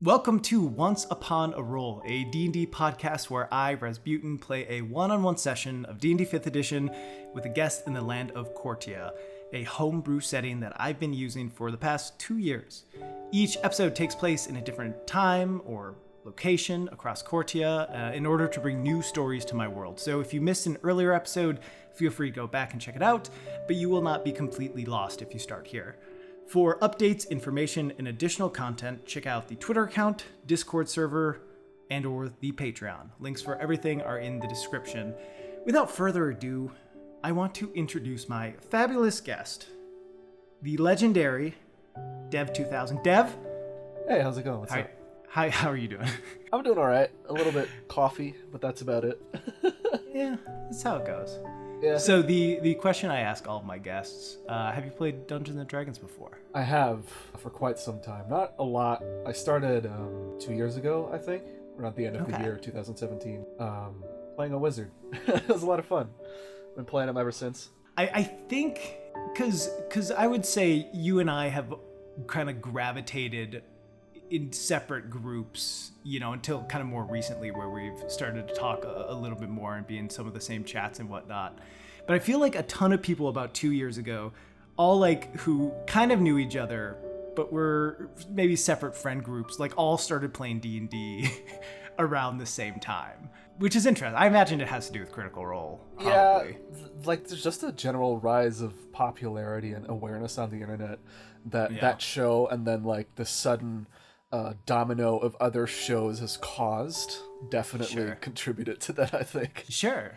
Welcome to Once Upon a Roll, a D&D podcast where I, Rasputin, play a one-on-one session of D&D 5th edition with a guest in the land of Cortia, a homebrew setting that I've been using for the past 2 years. Each episode takes place in a different time or location across Cortia in order to bring new stories to my world. So if you missed an earlier episode, feel free to go back and check it out, but you will not be completely lost if you start here. For updates, information, and additional content, check out the Twitter account, Discord server, and or the Patreon. Links for everything are in the description. Without further ado, I want to introduce my fabulous guest, the legendary DevTwoThousand. Dev? Hey, how's it going? What's up? Hi, how are you doing? I'm doing all right. A little bit coffee, but that's about it. Yeah, that's how it goes. Yeah. So the question I ask all of my guests, have you played Dungeons & Dragons before? I have for quite some time. Not a lot. I started 2 years ago, I think, around the end of the year, 2017, playing a wizard. It was a lot of fun. Been playing them ever since. I think, because I would say you and I have kind of gravitated in separate groups, you know, until kind of more recently where we've started to talk a little bit more and be in some of the same chats and whatnot. But I feel like a ton of people about 2 years ago, all like who kind of knew each other, but were maybe separate friend groups, like all started playing D&D around the same time, which is interesting. I imagine it has to do with Critical Role. Probably. Yeah, like there's just a general rise of popularity and awareness on the internet that show, and then like the sudden domino of other shows has caused definitely contributed to that, I think. Sure.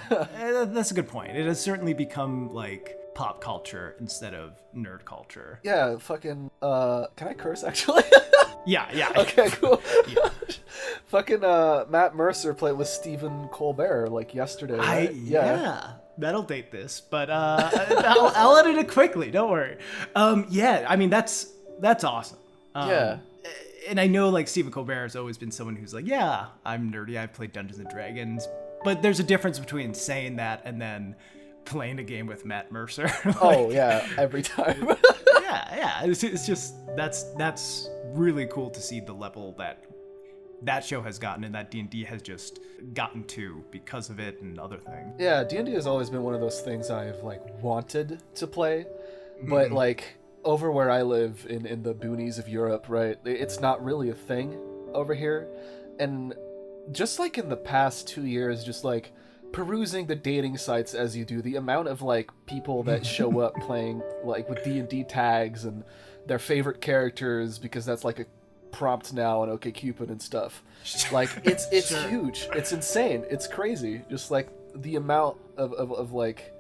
That's a good point. It has certainly become like pop culture instead of nerd culture. Yeah, fucking can I curse actually? Yeah. Okay, cool. Yeah. Fucking Matt Mercer played with Stephen Colbert like yesterday, right? Yeah. That'll date this, but I'll edit it quickly, don't worry. Yeah, I mean that's awesome. And I know like Stephen Colbert has always been someone who's like, yeah, I'm nerdy, I've played Dungeons and Dragons, but there's a difference between saying that and then playing a game with Matt Mercer. Oh yeah, every time. yeah. It's just that's really cool to see the level that show has gotten and that D&D has just gotten to because of it and other things. Yeah, D&D has always been one of those things I've like wanted to play, but like over where I live in the boonies of Europe, right, it's not really a thing over here. And just like in the past 2 years, just like perusing the dating sites as you do, the amount of like people that show up playing like with D&D tags and their favorite characters, because that's like a prompt now on OkCupid and stuff. Like it's huge. It's insane. It's crazy. Just like the amount of like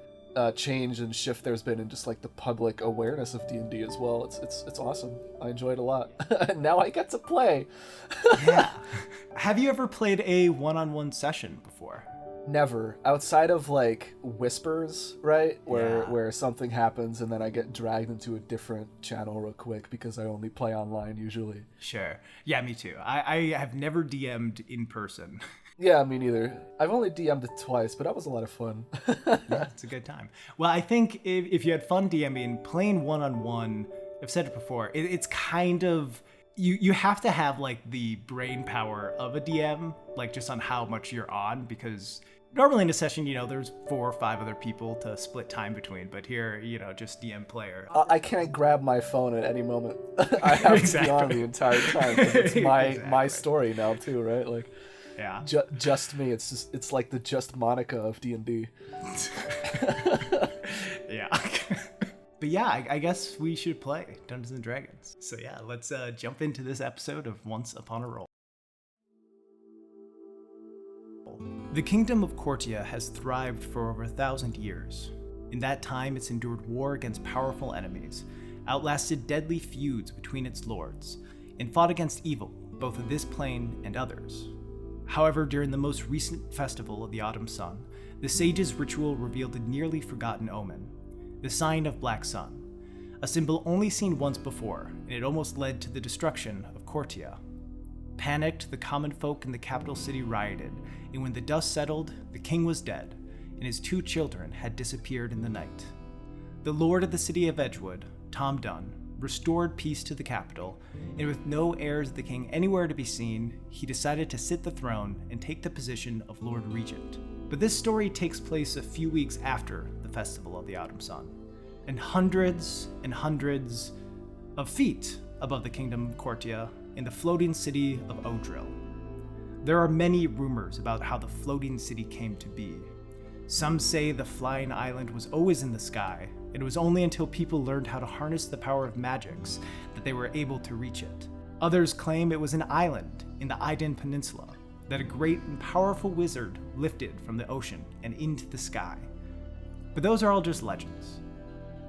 change and shift there's been in just like the public awareness of D&D as well. It's awesome. I enjoy it a lot. And now I get to play. Yeah. Have you ever played a one-on-one session before? Never. Outside of like whispers, right? Where something happens and then I get dragged into a different channel real quick because I only play online usually. Sure. Yeah, me too. I have never DM'd in person. Yeah, me neither. I've only DM'd it twice, but that was a lot of fun. Yeah, it's a good time. Well, I think if you had fun DMing, playing one-on-one, I've said it before, it's kind of, you have to have like the brain power of a DM, like just on how much you're on, because normally in a session, you know, there's 4 or 5 other people to split time between, but here, you know, just DM player. I can't grab my phone at any moment. I have to be on the entire time. It's my story now too, right? Like, yeah, just me. It's like the Just Monica of D&D. Yeah. But yeah, I guess we should play Dungeons & Dragons. So yeah, let's jump into this episode of Once Upon a Roll. The kingdom of Cortia has thrived for over 1,000 years. In that time, it's endured war against powerful enemies, outlasted deadly feuds between its lords, and fought against evil, both of this plane and others. However, during the most recent festival of the Autumn Sun, the sage's ritual revealed a nearly forgotten omen, the sign of Black Sun, a symbol only seen once before, and it almost led to the destruction of Cortia. Panicked, the common folk in the capital city rioted, and when the dust settled, the king was dead, and his 2 children had disappeared in the night. The lord of the city of Edgewood, Tom Dunn, restored peace to the capital, and with no heirs of the king anywhere to be seen, he decided to sit the throne and take the position of Lord Regent. But this story takes place a few weeks after the Festival of the Autumn Sun, and hundreds of feet above the kingdom of Cortia in the floating city of Odril. There are many rumors about how the floating city came to be. Some say the flying island was always in the sky, and it was only until people learned how to harness the power of magics that they were able to reach it. Others claim it was an island in the Iden Peninsula that a great and powerful wizard lifted from the ocean and into the sky. But those are all just legends.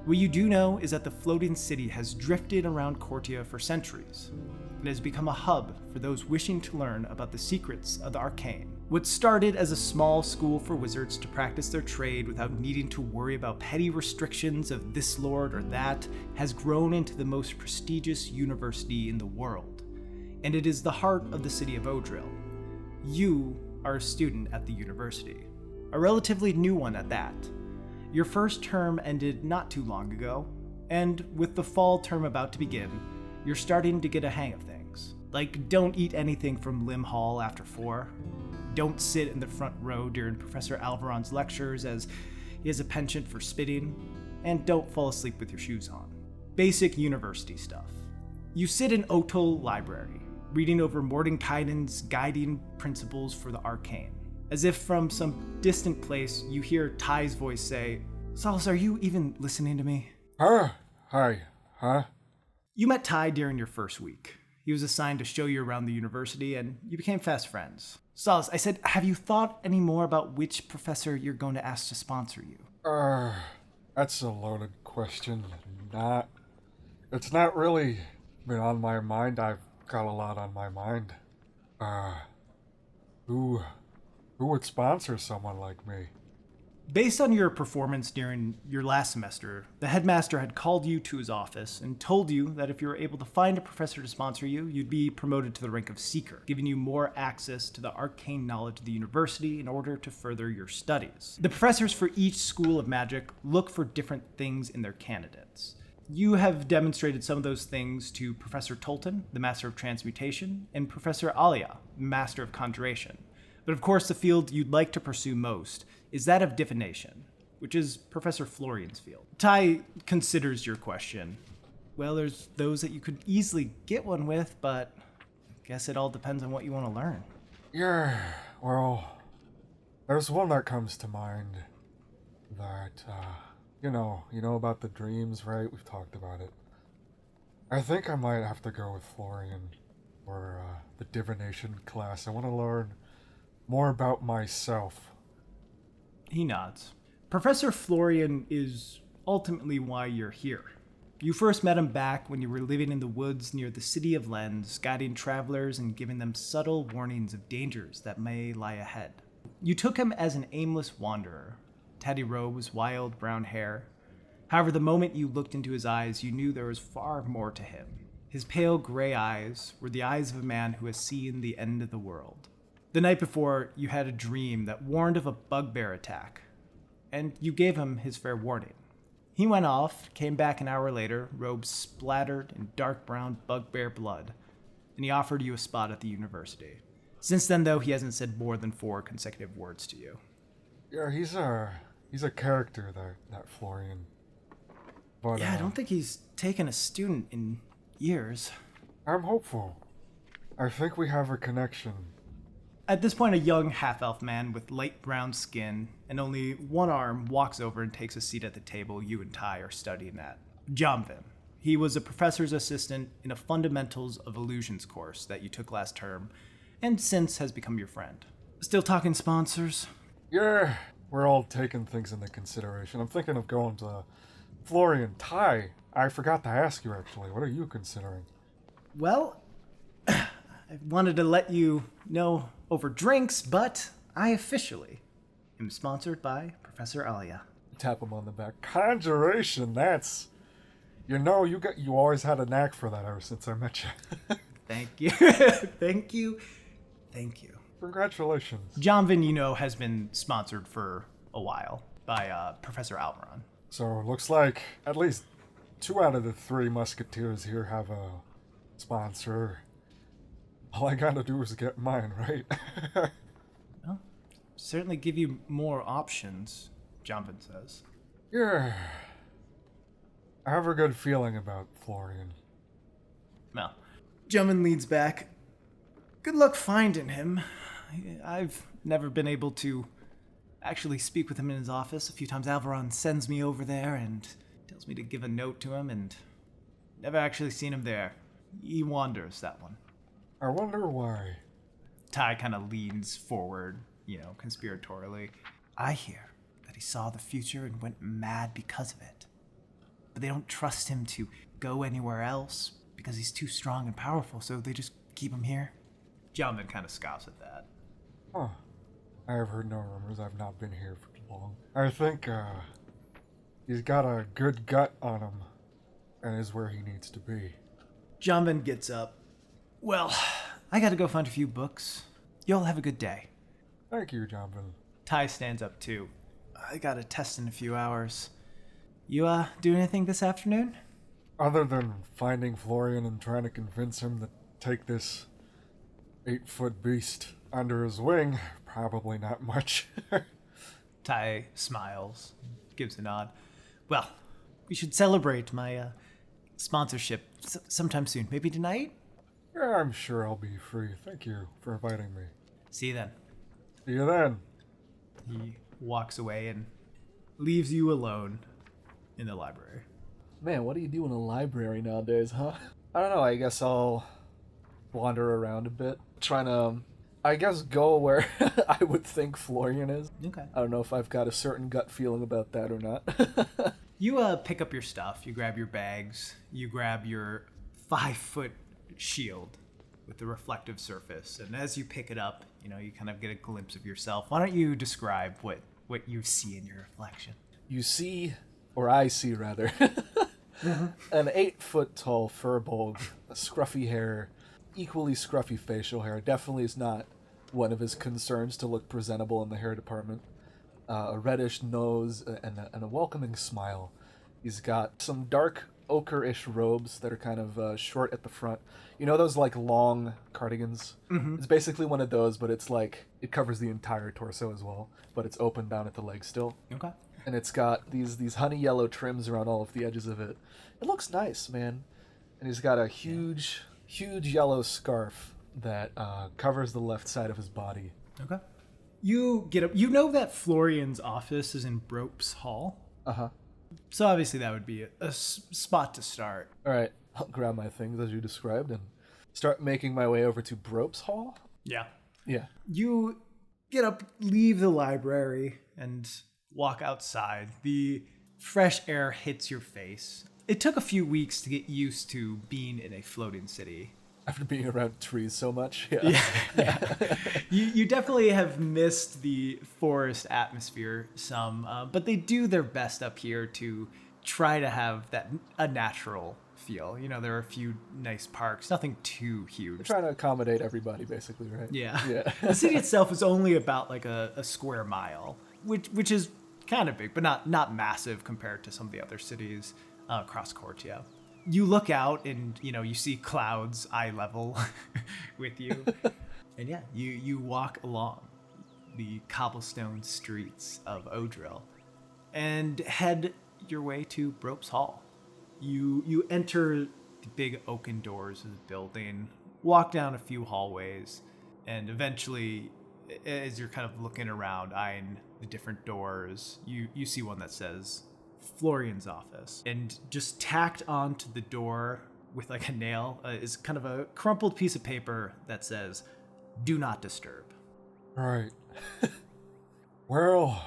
What you do know is that the floating city has drifted around Cortia for centuries, and has become a hub for those wishing to learn about the secrets of the arcane. What started as a small school for wizards to practice their trade without needing to worry about petty restrictions of this lord or that has grown into the most prestigious university in the world, and it is the heart of the city of Odril. You are a student at the university, a relatively new one at that. Your first term ended not too long ago, and with the fall term about to begin, you're starting to get a hang of things. Like, don't eat anything from Lim Hall after 4. Don't sit in the front row during Professor Alvaron's lectures as he has a penchant for spitting, and don't fall asleep with your shoes on. Basic university stuff. You sit in Otul Library, reading over Mordenkainen's guiding principles for the arcane. As if from some distant place, you hear Ty's voice say, "Solace, are you even listening to me?" Huh? You met Ty during your first week. He was assigned to show you around the university, and you became fast friends. Solace, I said, have you thought any more about which professor you're going to ask to sponsor you? That's a loaded question. It's not really been on my mind. I've got a lot on my mind. Who would sponsor someone like me? Based on your performance during your last semester, the headmaster had called you to his office and told you that if you were able to find a professor to sponsor you, you'd be promoted to the rank of Seeker, giving you more access to the arcane knowledge of the university in order to further your studies. The professors for each school of magic look for different things in their candidates. You have demonstrated some of those things to Professor Tolton, the Master of Transmutation, and Professor Alia, Master of Conjuration. But of course, the field you'd like to pursue most is that of divination, which is Professor Florian's field. Ty considers your question. Well, there's those that you could easily get one with, but I guess it all depends on what you want to learn. Yeah, well, there's one that comes to mind that, you know about the dreams, right? We've talked about it. I think I might have to go with Florian for the divination class. I want to learn more about myself. He nods. Professor Florian is ultimately why you're here. You first met him back when you were living in the woods near the city of Lens, guiding travelers and giving them subtle warnings of dangers that may lie ahead. You took him as an aimless wanderer, tatty robes, wild brown hair. However, the moment you looked into his eyes, you knew there was far more to him. His pale gray eyes were the eyes of a man who has seen the end of the world. The night before, you had a dream that warned of a bugbear attack, and you gave him his fair warning. He went off, came back an hour later, robes splattered in dark brown bugbear blood, and he offered you a spot at the university. Since then, though, he hasn't said more than 4 consecutive words to you. Yeah, he's a character, that Florian. But, I don't think he's taken a student in years. I'm hopeful. I think we have a connection. At this point, a young half-elf man with light brown skin and only one arm walks over and takes a seat at the table you and Ty are studying at. Jamvin. He was a professor's assistant in a Fundamentals of Illusions course that you took last term, and since has become your friend. Still talking sponsors? Yeah, we're all taking things into consideration. I'm thinking of going to Florian. Ty, I forgot to ask you actually, what are you considering? Well, I wanted to let you know over drinks, but I officially am sponsored by Professor Alia. Tap him on the back. Conjuration, that's... You always had a knack for that ever since I met you. Thank you. Thank you. Congratulations. Jamvin, has been sponsored for a while by Professor Alvaron. So it looks like at least 2 out of the 3 musketeers here have a sponsor. All I gotta do is get mine, right? Well, certainly give you more options, Jonathan says. Yeah. I have a good feeling about Florian. Well, Jumpman leads back. Good luck finding him. I've never been able to actually speak with him in his office. A few times Alvaron sends me over there and tells me to give a note to him, and never actually seen him there. He wanders, that one. I wonder why. Ty kind of leans forward, conspiratorially. I hear that he saw the future and went mad because of it. But they don't trust him to go anywhere else because he's too strong and powerful, so they just keep him here. Jumpman kind of scoffs at that. Huh. I have heard no rumors. I've not been here for too long. I think, he's got a good gut on him and is where he needs to be. Jumpman gets up. Well, I gotta go find a few books. Y'all have a good day. Thank you, Jonathan. Ty stands up too. I got a test in a few hours. You, do anything this afternoon? Other than finding Florian and trying to convince him to take this 8-foot beast under his wing, probably not much. Ty smiles, gives a nod. Well, we should celebrate my sponsorship sometime soon. Maybe tonight? Yeah, I'm sure I'll be free. Thank you for inviting me. See you then. See you then. He walks away and leaves you alone in the library. Man, what do you do in a library nowadays, huh? I don't know, I guess I'll wander around a bit. Trying to, I guess, go where I would think Florian is. Okay. I don't know if I've got a certain gut feeling about that or not. You pick up your stuff. You grab your bags. You grab your 5-foot shield with the reflective surface. And as you pick it up, you kind of get a glimpse of yourself. Why don't you describe what you see in your reflection? You see, or I see rather, an 8-foot tall furbolg, scruffy hair, equally scruffy facial hair. Definitely is not one of his concerns to look presentable in the hair department. A reddish nose and a welcoming smile. He's got some dark ochre-ish robes that are kind of short at the front. You know those like long cardigans? Mm-hmm. It's basically one of those, but it's like it covers the entire torso as well, but it's open down at the leg still. Okay. And it's got these honey yellow trims around all of the edges of it. It looks nice, man. And he's got a huge yellow scarf that covers the left side of his body. Okay. You get up. You know that Florian's office is in Brope's Hall? Uh-huh. So obviously that would be a spot to start. All right, I'll grab my things as you described and start making my way over to Brope's Hall. Yeah. Yeah. You get up, leave the library, and walk outside. The fresh air hits your face. It took a few weeks to get used to being in a floating city. After being around trees so much, yeah. You definitely have missed the forest atmosphere some, but they do their best up here to try to have a natural feel. There are a few nice parks, nothing too huge. They're trying to accommodate everybody, basically, right? Yeah. The city itself is only about like a square mile, which is kind of big, but not massive compared to some of the other cities across Cortia. You look out and, you see clouds eye level with you. And yeah, you walk along the cobblestone streets of Odril and head your way to Brope's Hall. You enter the big oaken doors of the building, walk down a few hallways, and eventually, as you're kind of looking around, eyeing the different doors, you see one that says Florian's office, and just tacked onto the door with like a nail is kind of a crumpled piece of paper that says "Do not disturb." Right. Well,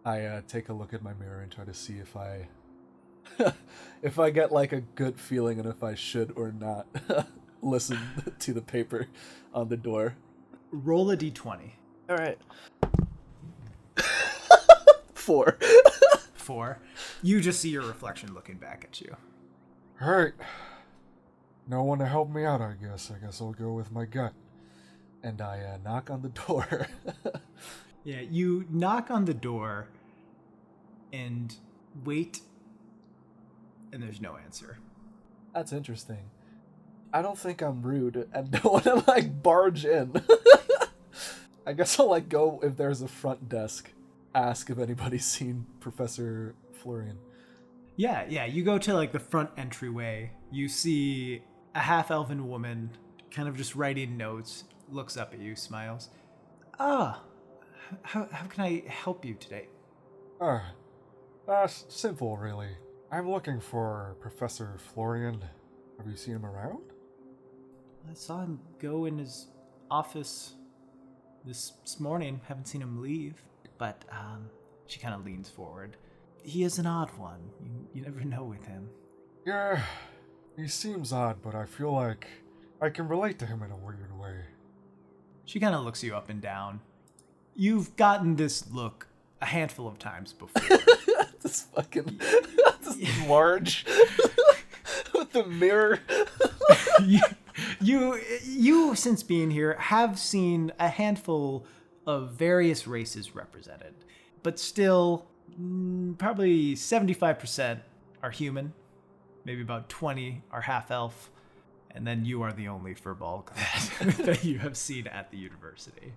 I take a look at my mirror and try to see if I get like a good feeling and if I should or not listen to the paper on the door. Roll a d20. All right. 4. 4. You just see your reflection looking back at you. alright. No one to help me out, I guess. I guess I'll go with my gut. And I knock on the door. Yeah, you knock on the door and wait And there's no answer. That's interesting. I don't think I'm rude and don't want to, like, barge in. I guess I'll, like, go if there's a front desk, ask if anybody's seen Professor Florian. Yeah, you go to, like, the front entryway. You see a half-elven woman kind of just writing notes, looks up at you, smiles. How can I help you today? Simple, really. I'm looking for Professor Florian. Have you seen him around? I saw him go in his office this morning. Haven't seen him leave. But, she kind of leans forward. He is an odd one. You never know with him. Yeah, he seems odd, but I feel like I can relate to him in a weird way. She kind of looks you up and down. You've gotten this look a handful of times before. This fucking... this large... with the mirror. You, since being here, have seen a handful of various races represented. But still, probably 75% are human. Maybe about 20 are half-elf. And then you are the only furball that you have seen at the university.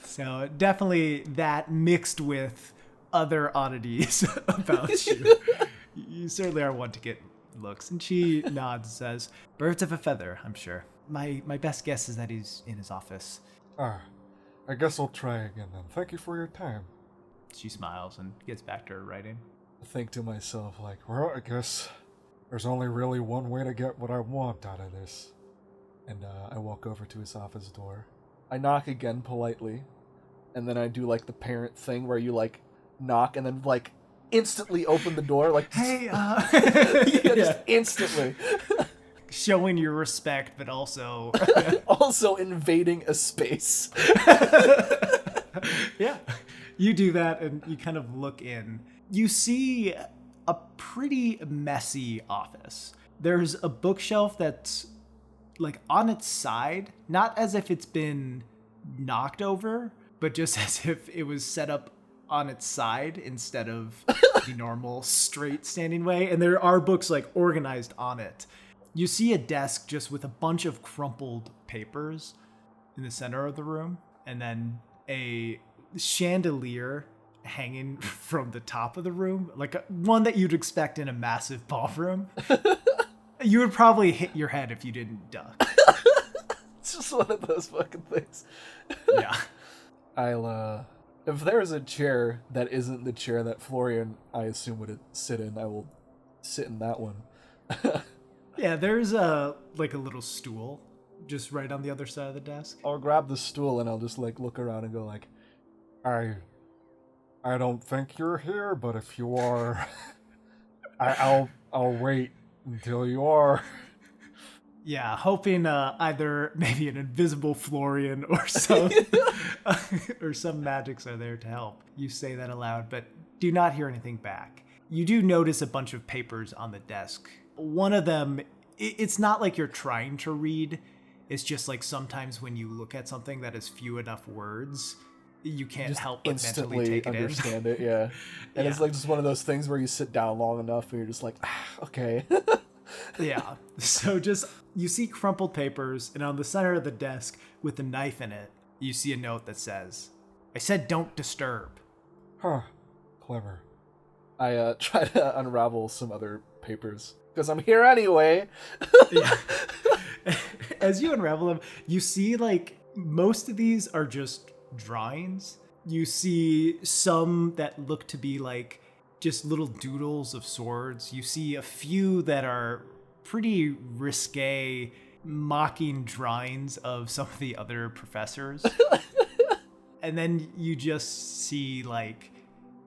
So definitely that mixed with other oddities about you. You certainly are one to get looks. And she nods and says, birds of a feather, I'm sure. My best guess is that he's in his office. I guess I'll try again then. Thank you for your time. She smiles and gets back to her writing. I think to myself, like, Well, I guess there's only really one way to get what I want out of this. And I walk over to his office door. I knock again politely. And then I do, like, the parent thing where you, like, knock and then, like, instantly open the door. Like, hey, just instantly. Showing your respect, but also... also invading a space. Yeah. You do that and you kind of look in. You see a pretty messy office. There's a bookshelf that's like on its side, not as if it's been knocked over, but just as if it was set up on its side instead of the normal straight standing way. And there are books like organized on it. You see a desk just with a bunch of crumpled papers in the center of the room, and then a chandelier hanging from the top of the room, like one that you'd expect in a massive ballroom. You would probably hit your head if you didn't duck. It's just one of those fucking things. Yeah. If there's a chair that isn't the chair that Florian, I assume, would sit in, I will sit in that one. Yeah, there's a little stool just right on the other side of the desk. I'll grab the stool and I'll just, like, look around and go, like, I don't think you're here, but if you are, I'll wait until you are. Yeah, hoping either maybe an invisible Florian or some or some magics are there to help. You say that aloud, but do not hear anything back. You do notice a bunch of papers on the desk. One of them, it's not like you're trying to read. It's just like sometimes when you look at something that has few enough words, you can't just help but instantly mentally take understand it. Yeah, and Yeah. it's like just one of those things where you sit down long enough and you're just like, okay. Yeah. So just, you see crumpled papers, and on the center of the desk with a knife in it, you see a note that says, I said don't disturb. Huh. Clever. I try to unravel some other papers because I'm here anyway. Yeah. As you unravel them, you see like most of these are just drawings. You see some that look to be like just little doodles of swords. You see a few that are pretty risque, mocking drawings of some of the other professors. And then you just see like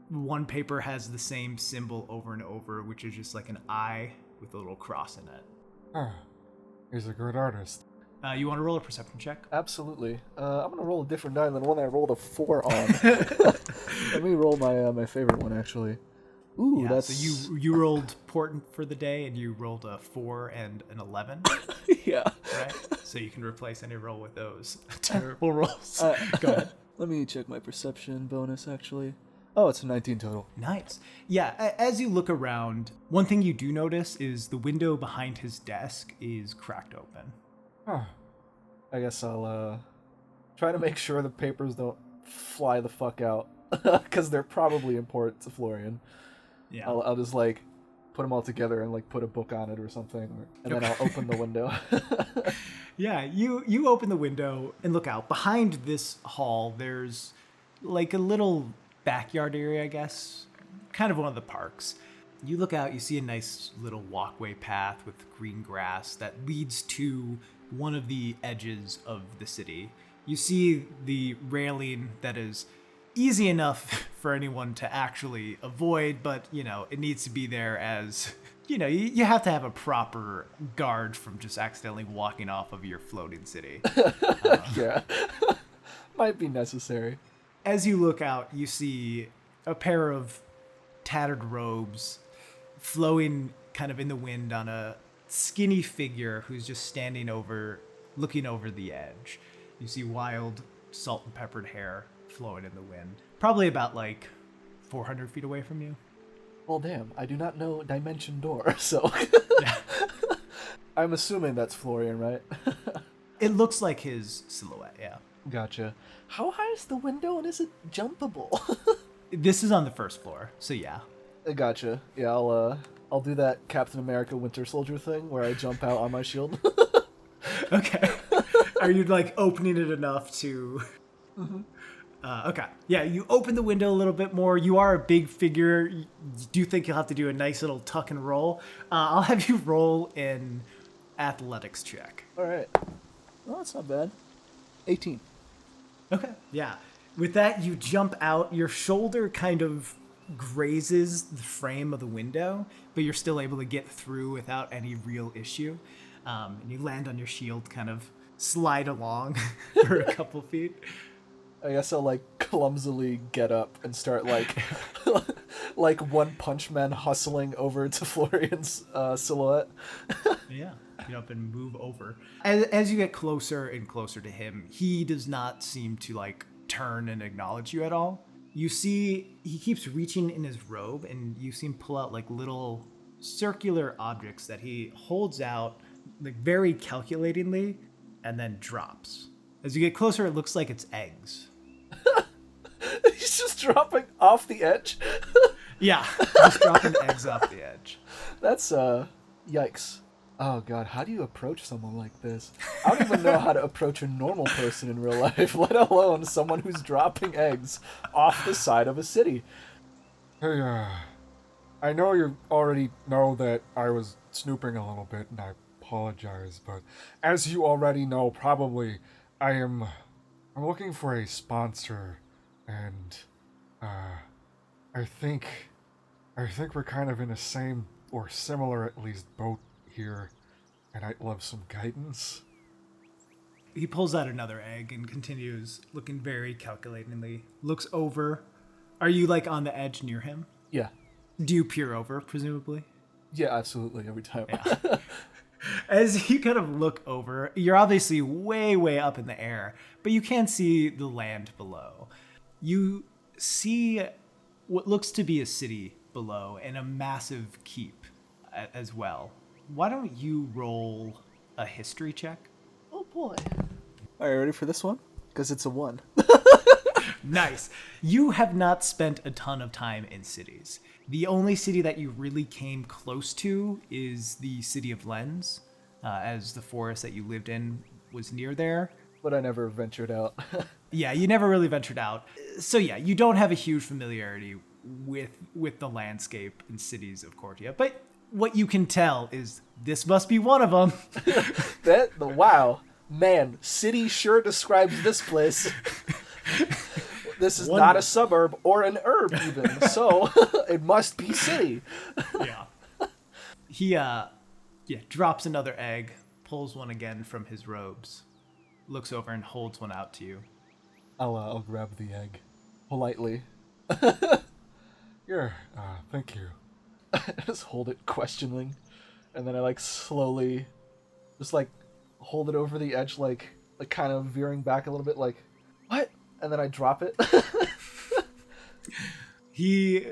one paper has the same symbol over and over, which is just like an eye with a little cross in it. Huh. He's a good artist. You want to roll a perception check? Absolutely. I'm gonna roll a different die than the one I rolled a 4 on. Let me roll my favorite one actually. Ooh, Yeah, that's so you rolled Portent for the day, and you rolled a 4 and an 11, yeah. right? So you can replace any roll with those terrible rolls. Go ahead. Let me check my perception bonus actually. Oh, it's a 19 total. Nice. Yeah, as you look around, one thing you do notice is the window behind his desk is cracked open. Huh. I guess I'll try to make sure the papers don't fly the fuck out, because they're probably important to Florian. Yeah. I'll just like put them all together and like put a book on it or something, and then I'll open the window. Yeah, you open the window and look out. Behind this hall, there's like a little backyard area, I guess, kind of one of the parks. You look out, you see a nice little walkway path with green grass that leads to one of the edges of the city. You see the railing that is easy enough for anyone to actually avoid, but, you know, it needs to be there as, you know, you have to have a proper guard from just accidentally walking off of your floating city. Yeah. Might be necessary. As you look out, you see a pair of tattered robes flowing kind of in the wind on a skinny figure who's just standing over, looking over the edge. You see wild, salt and peppered hair flowing in the wind. Probably about like 400 feet away from you. Well, damn, I do not know Dimension Door, so... I'm assuming that's Florian, right? It looks like his silhouette, yeah. Gotcha. How high is the window and is it jumpable? This is on the first floor, so yeah. Gotcha. Yeah, I'll do that Captain America Winter Soldier thing where I jump out on my shield. Okay. Are you like opening it enough to... Mm-hmm. Okay. Yeah, you open the window a little bit more. You are a big figure. You do think you'll have to do a nice little tuck and roll. I'll have you roll an athletics check. All right. Well, that's not bad. 18. Okay. Yeah. With that, you jump out. Your shoulder kind of grazes the frame of the window, but you're still able to get through without any real issue. And you land on your shield, kind of slide along for a couple feet. I guess I'll like clumsily get up and start like like One Punch Man hustling over to Florian's silhouette. Yeah, get up and move over. As you get closer and closer to him, he does not seem to like turn and acknowledge you at all. You see he keeps reaching in his robe, and you see him pull out like little circular objects that he holds out like very calculatingly and then drops. As you get closer, it looks like it's eggs. He's just dropping off the edge. Yeah, just dropping eggs off the edge. That's yikes. Oh god, how do you approach someone like this? I don't even know how to approach a normal person in real life, let alone someone who's dropping eggs off the side of a city. Hey, I know you already know that I was snooping a little bit, and I apologize, but as you already know, probably, I'm looking for a sponsor, and, I think we're kind of in the same, or similar at least, boat here, and I'd love some guidance. He pulls out another egg and continues looking very calculatingly. Looks over. Are you like on the edge near him? Yeah. Do you peer over, presumably? Yeah, absolutely, every time. Yeah. As you kind of look over, you're obviously way, way up in the air, but you can see the land below. You see what looks to be a city below and a massive keep as well. Why don't you roll a history check? Oh boy. Are you ready for this one? Because it's a 1. Nice. You have not spent a ton of time in cities. The only city that you really came close to is the city of Lens, as the forest that you lived in was near there. But I never ventured out. Yeah, you never really ventured out. So yeah, you don't have a huge familiarity with the landscape and cities of Cortia. But what you can tell is this must be one of them. Wow. Man, city sure describes this place. This is not a suburb or an herb even, so it must be city. Yeah. He drops another egg, pulls one again from his robes, looks over and holds one out to you. I'll grab the egg politely. Yeah, thank you. Just hold it questioning, and then I like slowly just like hold it over the edge, like kind of veering back a little bit, like what? And then I drop it. He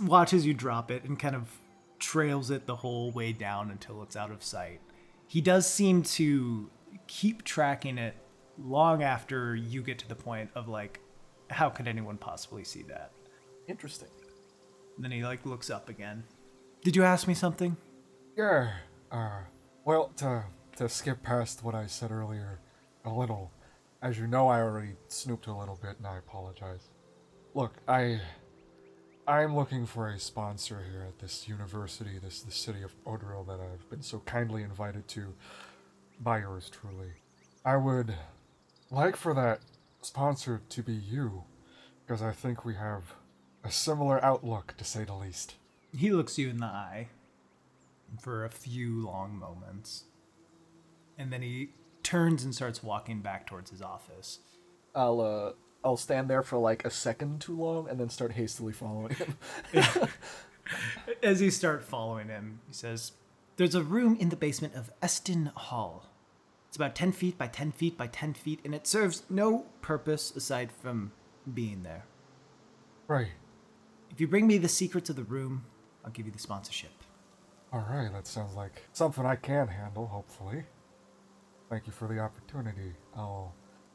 watches you drop it and kind of trails it the whole way down until it's out of sight. He does seem to keep tracking it long after you get to the point of like, how could anyone possibly see that? Interesting. And then he like looks up again. Did you ask me something? Yeah. Well, to skip past what I said earlier a little, as you know, I already snooped a little bit, and I apologize. Look, I'm looking for a sponsor here at this university, the city of Odril that I've been so kindly invited to by yours truly. I would like for that sponsor to be you, because I think we have a similar outlook, to say the least. He looks you in the eye for a few long moments. And then he turns and starts walking back towards his office. I'll stand there for like a second too long and then start hastily following him. As you start following him, he says, "There's a room in the basement of ELPHNT Hall. It's about 10 feet by 10 feet by 10 feet, and it serves no purpose aside from being there. Right. If you bring me the secrets of the room, I'll give you the sponsorship." Alright, that sounds like something I can handle, hopefully. Thank you for the opportunity. I'll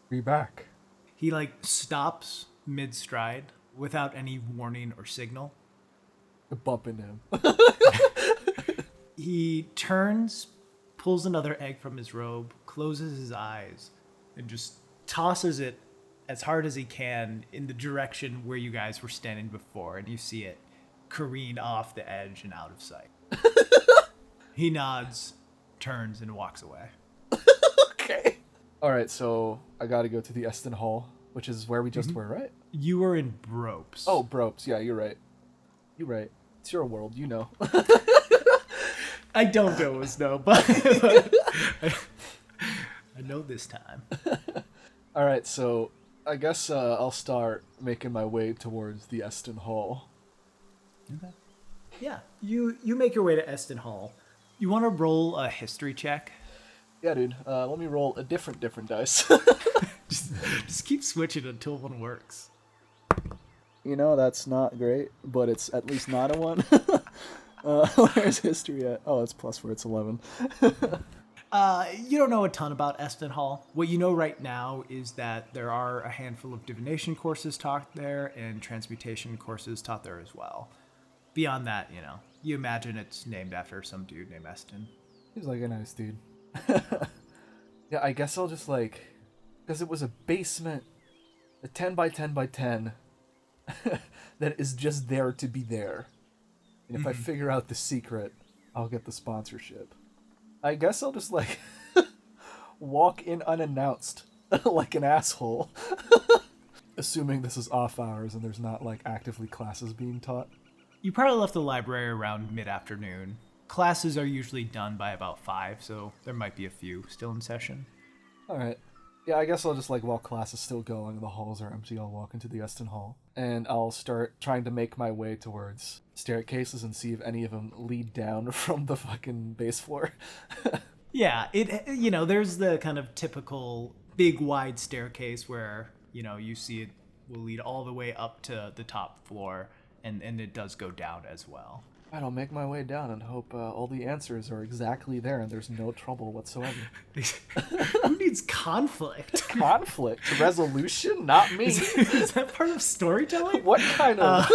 be back. He like stops mid-stride without any warning or signal. Bump into him. He turns, pulls another egg from his robe, closes his eyes, and just tosses it as hard as he can in the direction where you guys were standing before, and you see it careen off the edge and out of sight. He nods, turns, and walks away. Okay. Alright, so I gotta go to the ELPHNT Hall, which is where we just were, right? You were in Bropes. Oh, Bropes. Yeah, you're right. You're right. It's your world, you know. I don't always know, but I know this time. Alright, so I guess I'll start making my way towards the ELPHNT Hall. Okay. Yeah, you make your way to ELPHNT Hall. You want to roll a history check? Yeah, dude. Let me roll a different dice. Just keep switching until one works. You know, that's not great, but it's at least not a 1. Where's history at? Oh, it's +4. It's 11. You don't know a ton about ELPHNT Hall. What you know right now is that there are a handful of divination courses taught there and transmutation courses taught there as well. Beyond that, you imagine it's named after some dude named Eston. He's like a nice dude. Yeah, I guess I'll just because it was a basement, a 10 by 10 by 10 that is just there to be there. And if I figure out the secret, I'll get the sponsorship. I guess I'll just walk in unannounced like an asshole. Assuming this is off hours and there's not actively classes being taught. You probably left the library around mid-afternoon. Classes are usually done by about 5, so there might be a few still in session. Alright. Yeah, I guess I'll just while class is still going and the halls are empty, I'll walk into the ELPHNT Hall. And I'll start trying to make my way towards staircases and see if any of them lead down from the fucking base floor. Yeah, there's the kind of typical big wide staircase where, you see it will lead all the way up to the top floor, and it does go down as well. Right, I'll make my way down and hope all the answers are exactly there and there's no trouble whatsoever. Who needs conflict? Conflict? Resolution? Not me. Is that part of storytelling? What kind of...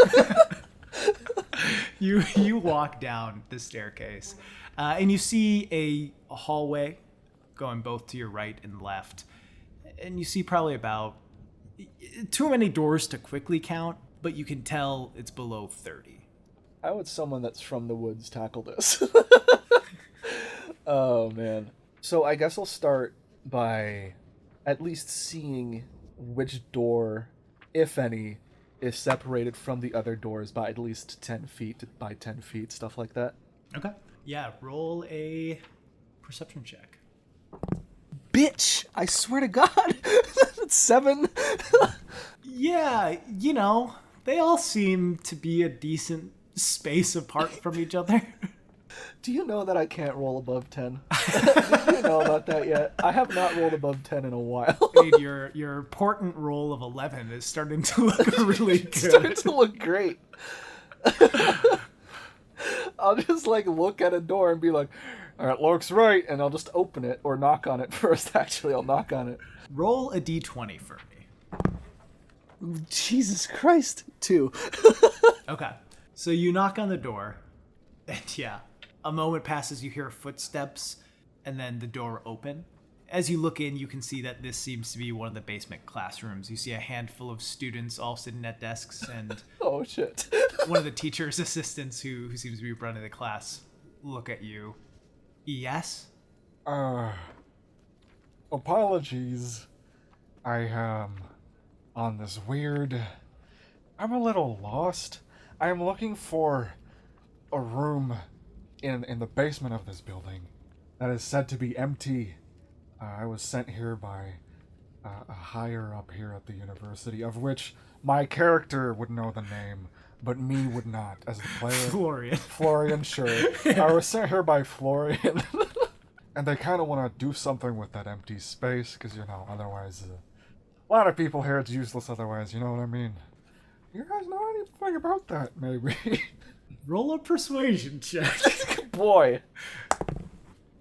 You walk down the staircase, and you see a hallway going both to your right and left. And you see probably about too many doors to quickly count, but you can tell it's below 30. How would someone that's from the woods tackle this? Oh, man. So I guess I'll start by at least seeing which door, if any, is separated from the other doors by at least 10 feet by 10 feet, stuff like that. Okay. Yeah, roll a perception check. Bitch! I swear to God! That's 7. Yeah, they all seem to be a decent space apart from each other. Do you know that I can't roll above 10? Do you know about that yet? I have not rolled above 10 in a while. Dude, your portent roll of 11 is starting to look really good. It's starting to look great. I'll just like look at a door and be like, "It looks right," and I'll just open it or knock on it first. Actually, I'll knock on it. Roll a d20 for me. Jesus Christ, 2. Okay. So you knock on the door, and yeah, a moment passes, you hear footsteps, and then the door open. As you look in, you can see that this seems to be one of the basement classrooms. You see a handful of students all sitting at desks, and Oh, shit. one of the teacher's assistants who seems to be running the class look at you. Yes? Apologies. I am on this weird... I'm a little lost. I am looking for a room in the basement of this building that is said to be empty. I was sent here by a higher up here at the university, of which my character would know the name, but me would not, as the player. Florian. Florian, sure. I was sent here by Florian. And they kind of want to do something with that empty space, because, otherwise... a lot of people here, it's useless otherwise, you know what I mean? You guys know anything about that, maybe? Roll a persuasion check. Boy.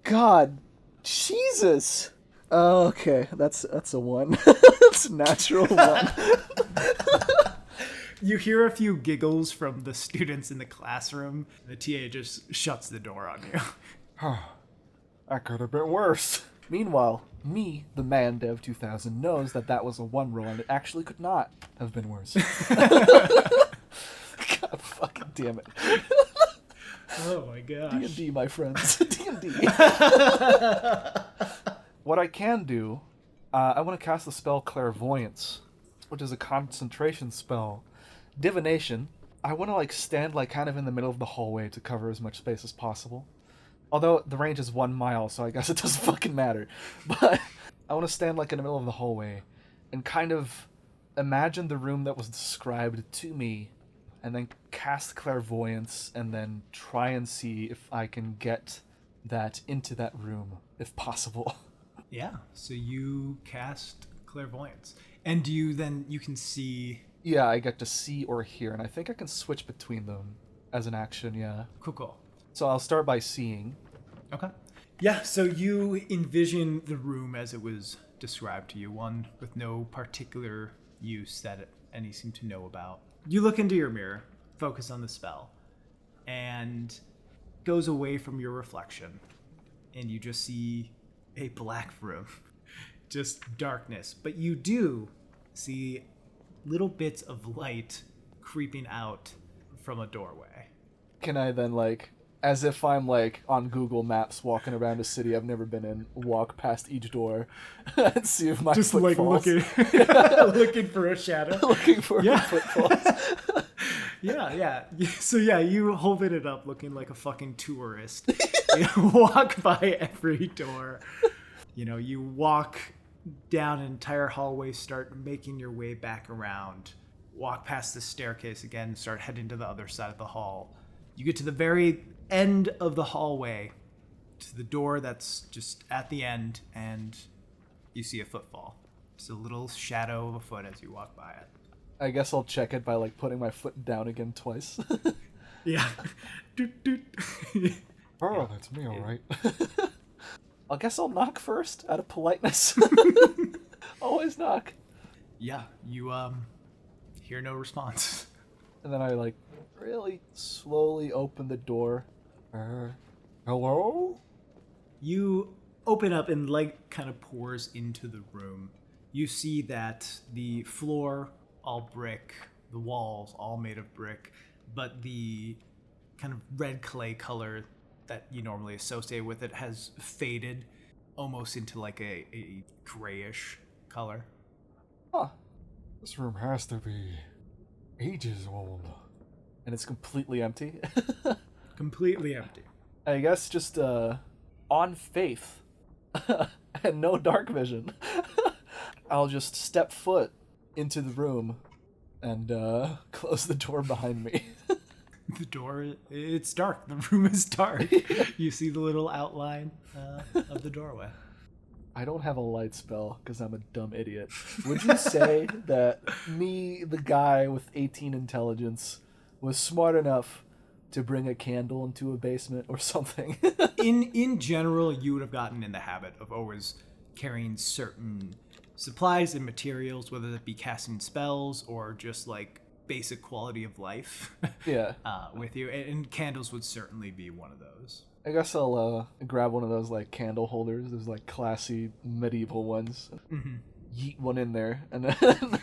God. Jesus. Okay, that's a 1. That's a natural 1. You hear a few giggles from the students in the classroom. The TA just shuts the door on you. That could have been worse. Meanwhile, me, the man DevTwoThousand, knows that was a 1 roll, and it actually could not have been worse. God fucking damn it. Oh my gosh. D&D, my friends. D&D. What I can do, I want to cast the spell Clairvoyance, which is a concentration spell. Divination, I want to stand kind of in the middle of the hallway to cover as much space as possible. Although the range is 1 mile, so I guess it doesn't fucking matter. But I want to stand in the middle of the hallway and kind of imagine the room that was described to me, and then cast Clairvoyance, and then try and see if I can get that into that room, if possible. Yeah, so you cast Clairvoyance. And you can see... Yeah, I get to see or hear, and I think I can switch between them as an action, yeah. Cool. So I'll start by seeing. Okay. Yeah, so you envision the room as it was described to you, one with no particular use that any seem to know about. You look into your mirror, focus on the spell, and goes away from your reflection, and you just see a black room. Just darkness. But you do see little bits of light creeping out from a doorway. Can I then, as if I'm, on Google Maps walking around a city I've never been in, walk past each door and see if my foot falls? looking for a shadow? Looking for footfalls. Yeah. So you holding it up looking like a fucking tourist. You walk by every door. You walk down an entire hallway, start making your way back around, walk past the staircase again, start heading to the other side of the hall. You get to the very end of the hallway, to the door that's just at the end, and you see a footfall. Just a little shadow of a foot as you walk by it. I guess I'll check it by putting my foot down again twice. Yeah. Doot, doot. Oh, that's me, all right. I guess I'll knock first, out of politeness. Always knock. Yeah, you hear no response. And then I really slowly open the door. Hello? You open up and light kind of pours into the room. You see that the floor, all brick, the walls, all made of brick, but the kind of red clay color that you normally associate with it has faded almost into a grayish color. Huh. This room has to be ages old. And it's completely empty. Completely empty. I guess just on faith and no dark vision, I'll just step foot into the room and close the door behind me. The door, it's dark. The room is dark. You see the little outline of the doorway. I don't have a light spell because I'm a dumb idiot. Would you say that me, the guy with 18 intelligence, was smart enough to bring a candle into a basement or something? In general, you would have gotten in the habit of always carrying certain supplies and materials, whether that be casting spells or just like basic quality of life. Yeah. With you, and candles would certainly be one of those. I guess I'll grab one of those like candle holders. Those like classy medieval ones. Mm-hmm. Yeet one in there, and then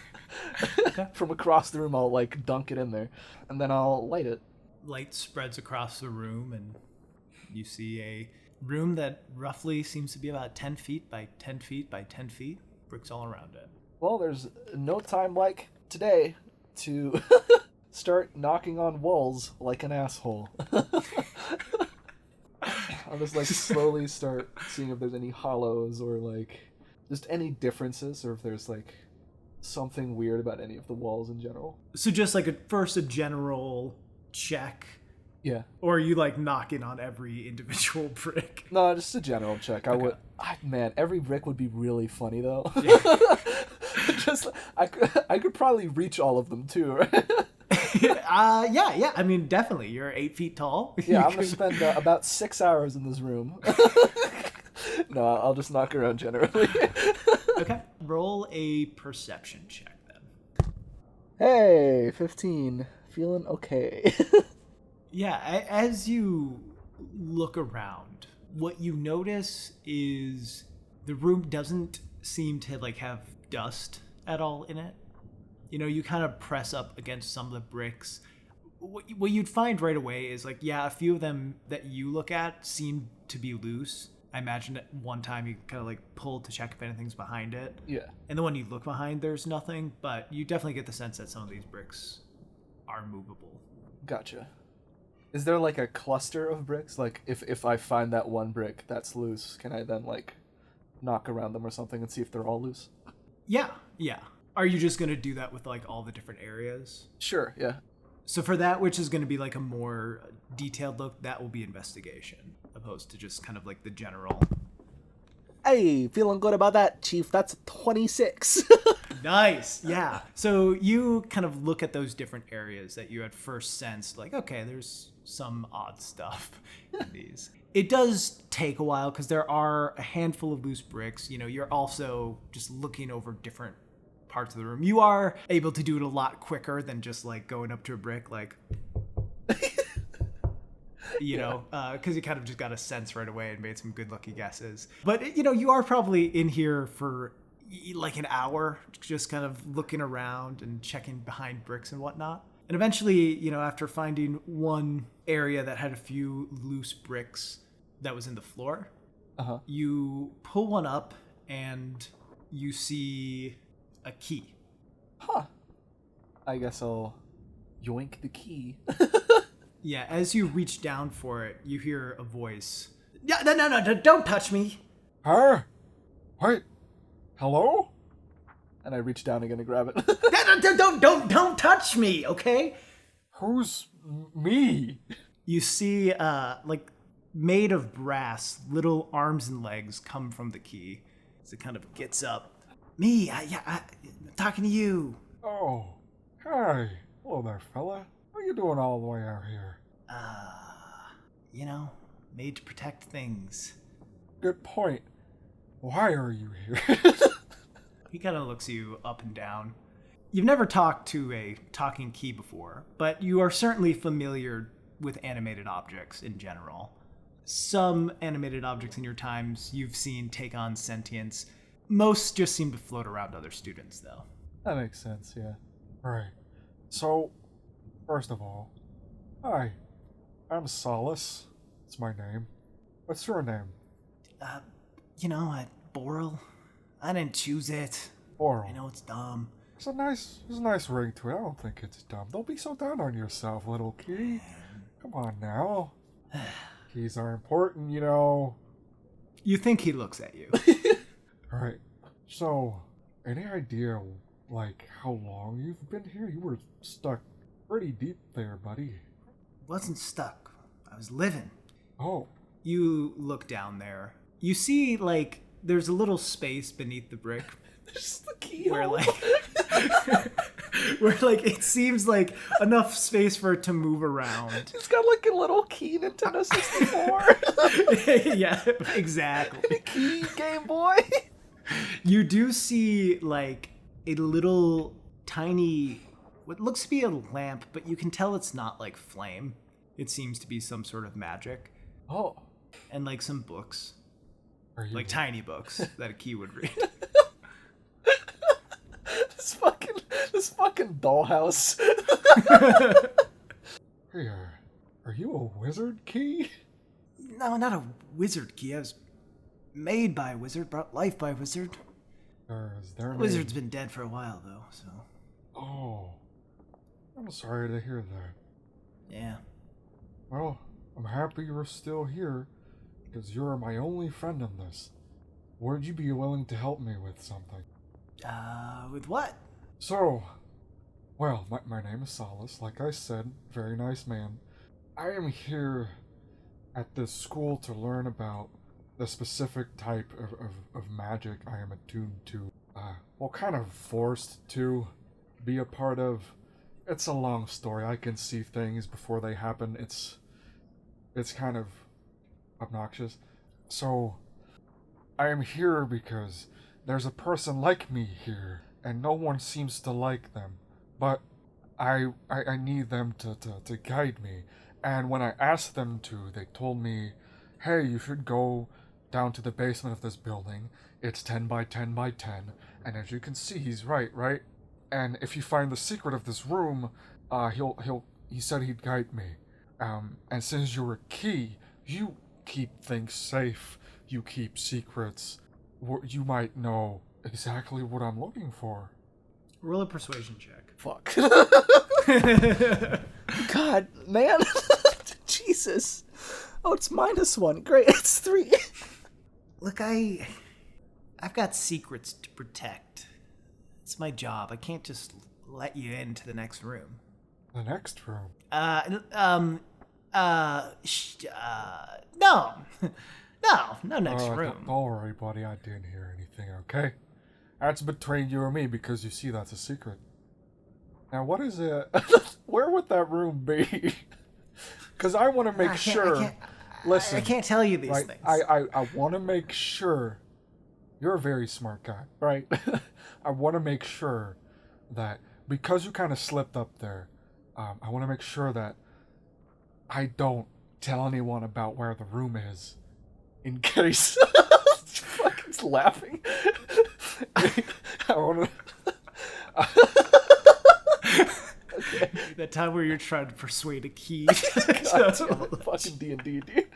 from across the room I'll like dunk it in there, and then I'll light it. Light spreads across the room, and you see a room that roughly seems to be about 10 feet by 10 feet by 10 feet. Bricks all around it. Well, there's no time like today to start knocking on walls like an asshole. I'll just like slowly start seeing if there's any hollows or like just any differences, or if there's like something weird about any of the walls in general. So just like a general check, Yeah. or are you like knocking on every individual brick? No, just a general check. Man, every brick would be really funny though. Yeah. Just I could probably reach all of them too, right? Yeah. I mean, definitely. You're 8 feet tall. Yeah, I'm gonna spend about 6 hours in this room. No, I'll just knock around generally. Okay. Roll a perception check then. Hey, 15. Feeling okay. Yeah, as you look around, what you notice is the room doesn't seem to like have dust at all in it. You know, you kind of press up against some of the bricks. What you'd find right away is like, yeah, a few of them that you look at seem to be loose. I imagine at one time you kind of like pull to check if anything's behind it. Yeah. And then when you look behind, there's nothing, but you definitely get the sense that some of these bricks are movable. Gotcha. Is there like a cluster of bricks? Like if I find that one brick that's loose, can I then like knock around them or something and see if they're all loose? Yeah. Are you just going to do that with like all the different areas? Sure, yeah. So for that, which is going to be like a more detailed look, that will be investigation, opposed to just kind of like the general. Hey, feeling good about that, Chief. That's 26. Nice, yeah. So you kind of look at those different areas that you had first sensed, like, okay, there's some odd stuff in these. It does take a while because there are a handful of loose bricks. You know, you're also just looking over different parts of the room. You are able to do it a lot quicker than just like going up to a brick, like, you know, because you kind of just got a sense right away and made some good lucky guesses. But, you know, you are probably in here for like an hour, just kind of looking around and checking behind bricks and whatnot. And eventually, you know, after finding one area that had a few loose bricks that was in the floor, you pull one up and you see a key. Huh. I guess I'll yoink the key. Yeah, as you reach down for it, you hear a voice. Yeah, no, don't touch me. Huh? Wait. Hello? And I reach down again to grab it. Don't touch me, okay? Who's me? You see, like, made of brass, little arms and legs come from the key. As it kind of gets up. Me, I'm talking to you. Oh, hi. Hello there, fella. What are you doing all the way out here? You know, made to protect things. Good point. Why are you here? He kind of looks you up and down. You've never talked to a talking key before, but you are certainly familiar with animated objects in general. Some animated objects in your times you've seen take on sentience. Most just seem to float around other students, though. That makes sense, yeah. Right. So, first of all, hi. I'm Solace. It's my name. What's your name? You know, Boral. I didn't choose it. Oral. I know it's dumb. There's a nice ring to it. I don't think it's dumb. Don't be so down on yourself, little key. Come on now. Keys are important, you know. You think he looks at you. Alright. So, any idea, like, how long you've been here? You were stuck pretty deep there, buddy. wasn't stuck. I was living. Oh. You look down there. You see, like, there's a little space beneath the brick. There's the keyhole. Where, like... where, like, it seems like enough space for it to move around. It's got, like, a little key Nintendo 64. Yeah, exactly. Key Game Boy. You do see, like, a little tiny... what looks to be a lamp, but you can tell it's not, like, flame. It seems to be some sort of magic. Oh. And, like, some books. Like, tiny books that a key would read. This fucking dollhouse. Hey, are you a wizard, Key? No, not a wizard key. I was made by a wizard, brought life by a wizard. Is there Wizard's been dead for a while, though, so... Oh. I'm sorry to hear that. Yeah. Well, I'm happy you're still here, because you're my only friend in this. Would you be willing to help me with something? With what? So, well, my name is Solace. Like I said, very nice man. I am here at this school to learn about the specific type of magic I am attuned to. Kind of forced to be a part of. It's a long story. I can see things before they happen. It's kind of obnoxious. So, I am here because there's a person like me here, and no one seems to like them. But I need them to guide me. And when I asked them to, they told me, hey, you should go down to the basement of this building. It's 10 by 10 by 10. And as you can see, he's right? And if you find the secret of this room, he said he'd guide me. And since you're a key, you keep things safe. You keep secrets. You might know exactly what I'm looking for. Roll a persuasion check. Fuck. God, man. Jesus. Oh, it's -1. Great, it's 3. Look, I've got secrets to protect. It's my job. I can't just let you into the next room. The next room? No next room. Don't worry, buddy. I didn't hear anything, okay? That's between you and me because you see that's a secret. Now, what is it? Where would that room be? Because I want to make sure... Listen, I can't tell you these things. I want to make sure... You're a very smart guy, right? I want to make sure that... Because you kind of slipped up there, I want to make sure that I don't tell anyone about where the room is. In case... Fucking laughing. I want to... Okay. That time where you're trying to persuade a key. God damn it, fucking D&D, dude.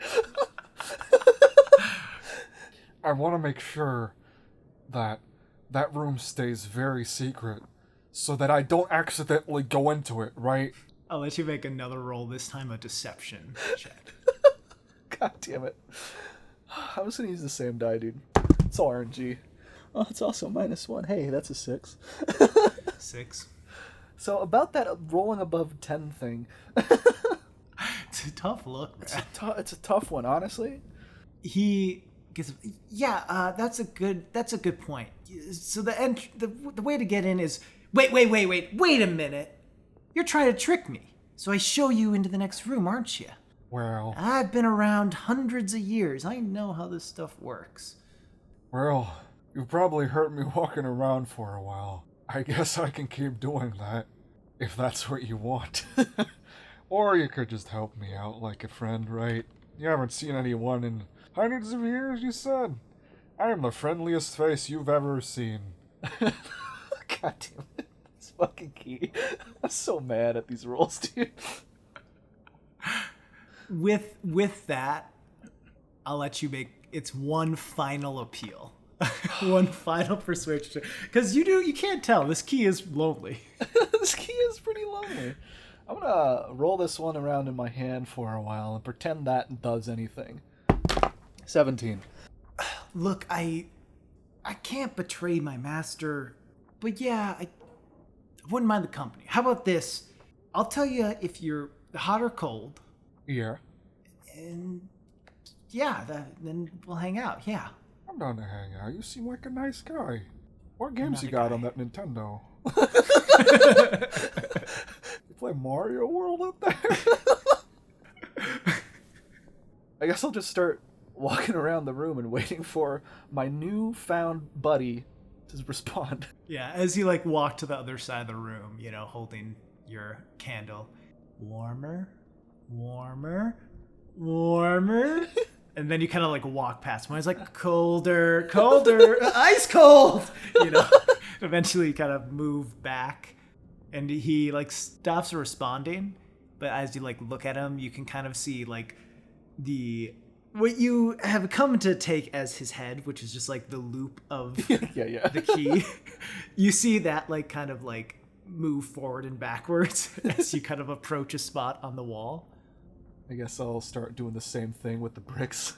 I want to make sure that that room stays very secret so that I don't accidentally go into it, right? I'll let you make another roll, this time a deception check. God damn it. I was going to use the same die, dude. It's all RNG. Oh, it's also -1. Hey, that's a 6. 6. So about that rolling above 10 thing. It's a tough look, man. It's a tough one, honestly. He gets... Yeah, that's a good point. So the way to get in is... Wait a minute. You're trying to trick me. So I show you into the next room, aren't you? Well... I've been around hundreds of years. I know how this stuff works. Well, you've probably heard me walking around for a while. I guess I can keep doing that, if that's what you want. Or you could just help me out like a friend, right? You haven't seen anyone in hundreds of years, you said? I am the friendliest face you've ever seen. God damn it. This fucking key. I'm so mad at these rolls, dude. With that, I'll let you make... It's one final appeal. One final persuasion. Because you can't tell. This key is lonely. This key is pretty lonely. I'm gonna roll this one around in my hand for a while and pretend that does anything. 17. Look, I can't betray my master, but yeah, I wouldn't mind the company. How about this? I'll tell you if you're hot or cold, Yeah. And yeah, then we'll hang out. Yeah. I'm down to hang out. You seem like a nice guy. What games not you a got guy. on that Nintendo? You play Mario World up there? I guess I'll just start walking around the room and waiting for my newfound buddy to respond. Yeah, as you like walk to the other side of the room, holding your candle. Warmer, warmer, warmer. And then you kind of like walk past him. He's like, colder, colder, ice cold. Eventually you kind of move back and he like stops responding. But as you like look at him, you can kind of see like what you have come to take as his head, which is just like the loop of yeah. the key. You see that like kind of like move forward and backwards as you kind of approach a spot on the wall. I guess I'll start doing the same thing with the bricks.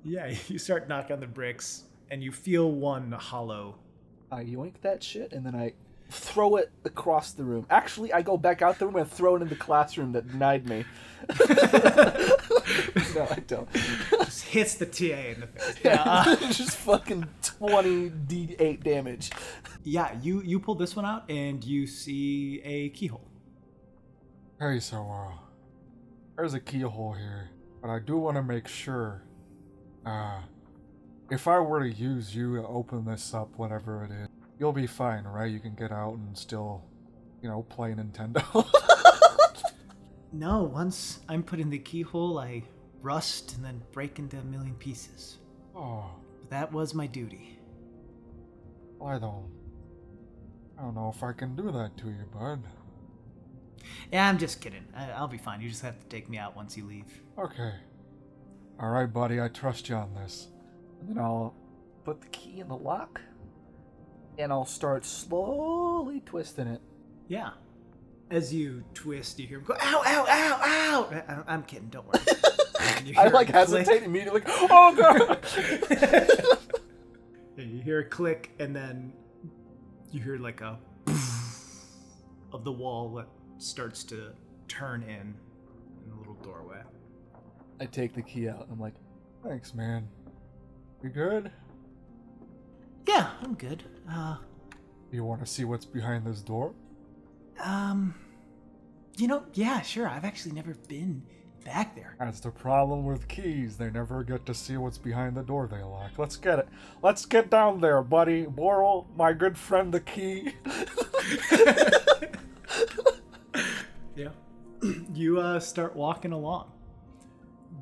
Yeah, you start knocking on the bricks and you feel one hollow. I yoink that shit and then I throw it across the room. Actually, I go back out the room and throw it in the classroom that denied me. No, I don't. Just hits the TA in the face. Yeah, Just fucking 20 D8 damage. yeah, you pull this one out and you see a keyhole. Hey, so, there's a keyhole here, but I do want to make sure, if I were to use you to open this up, whatever it is, you'll be fine, right? You can get out and still, play Nintendo. No, once I'm put in the keyhole, I rust and then break into a million pieces. Oh, But that was my duty. I don't know if I can do that to you, bud. Yeah, I'm just kidding. I'll be fine. You just have to take me out once you leave. Okay. Alright, buddy, I trust you on this. And then I'll put the key in the lock and I'll start slowly twisting it. Yeah. As you twist, you hear him go, ow, ow, ow, ow! I'm kidding, don't worry. And you I hear like a click. hesitate immediately, like, oh god! Yeah, you hear a click, and then you hear like a of the wall that starts to turn in a little doorway. I take the key out. I'm like, Thanks, man. You good? Yeah, I'm good. You want to see what's behind this door? Yeah, sure. I've actually never been back there. That's the problem with keys. They never get to see what's behind the door they lock. Let's get it. Let's get down there, buddy. Boral, my good friend, the key. Yeah. You start walking along.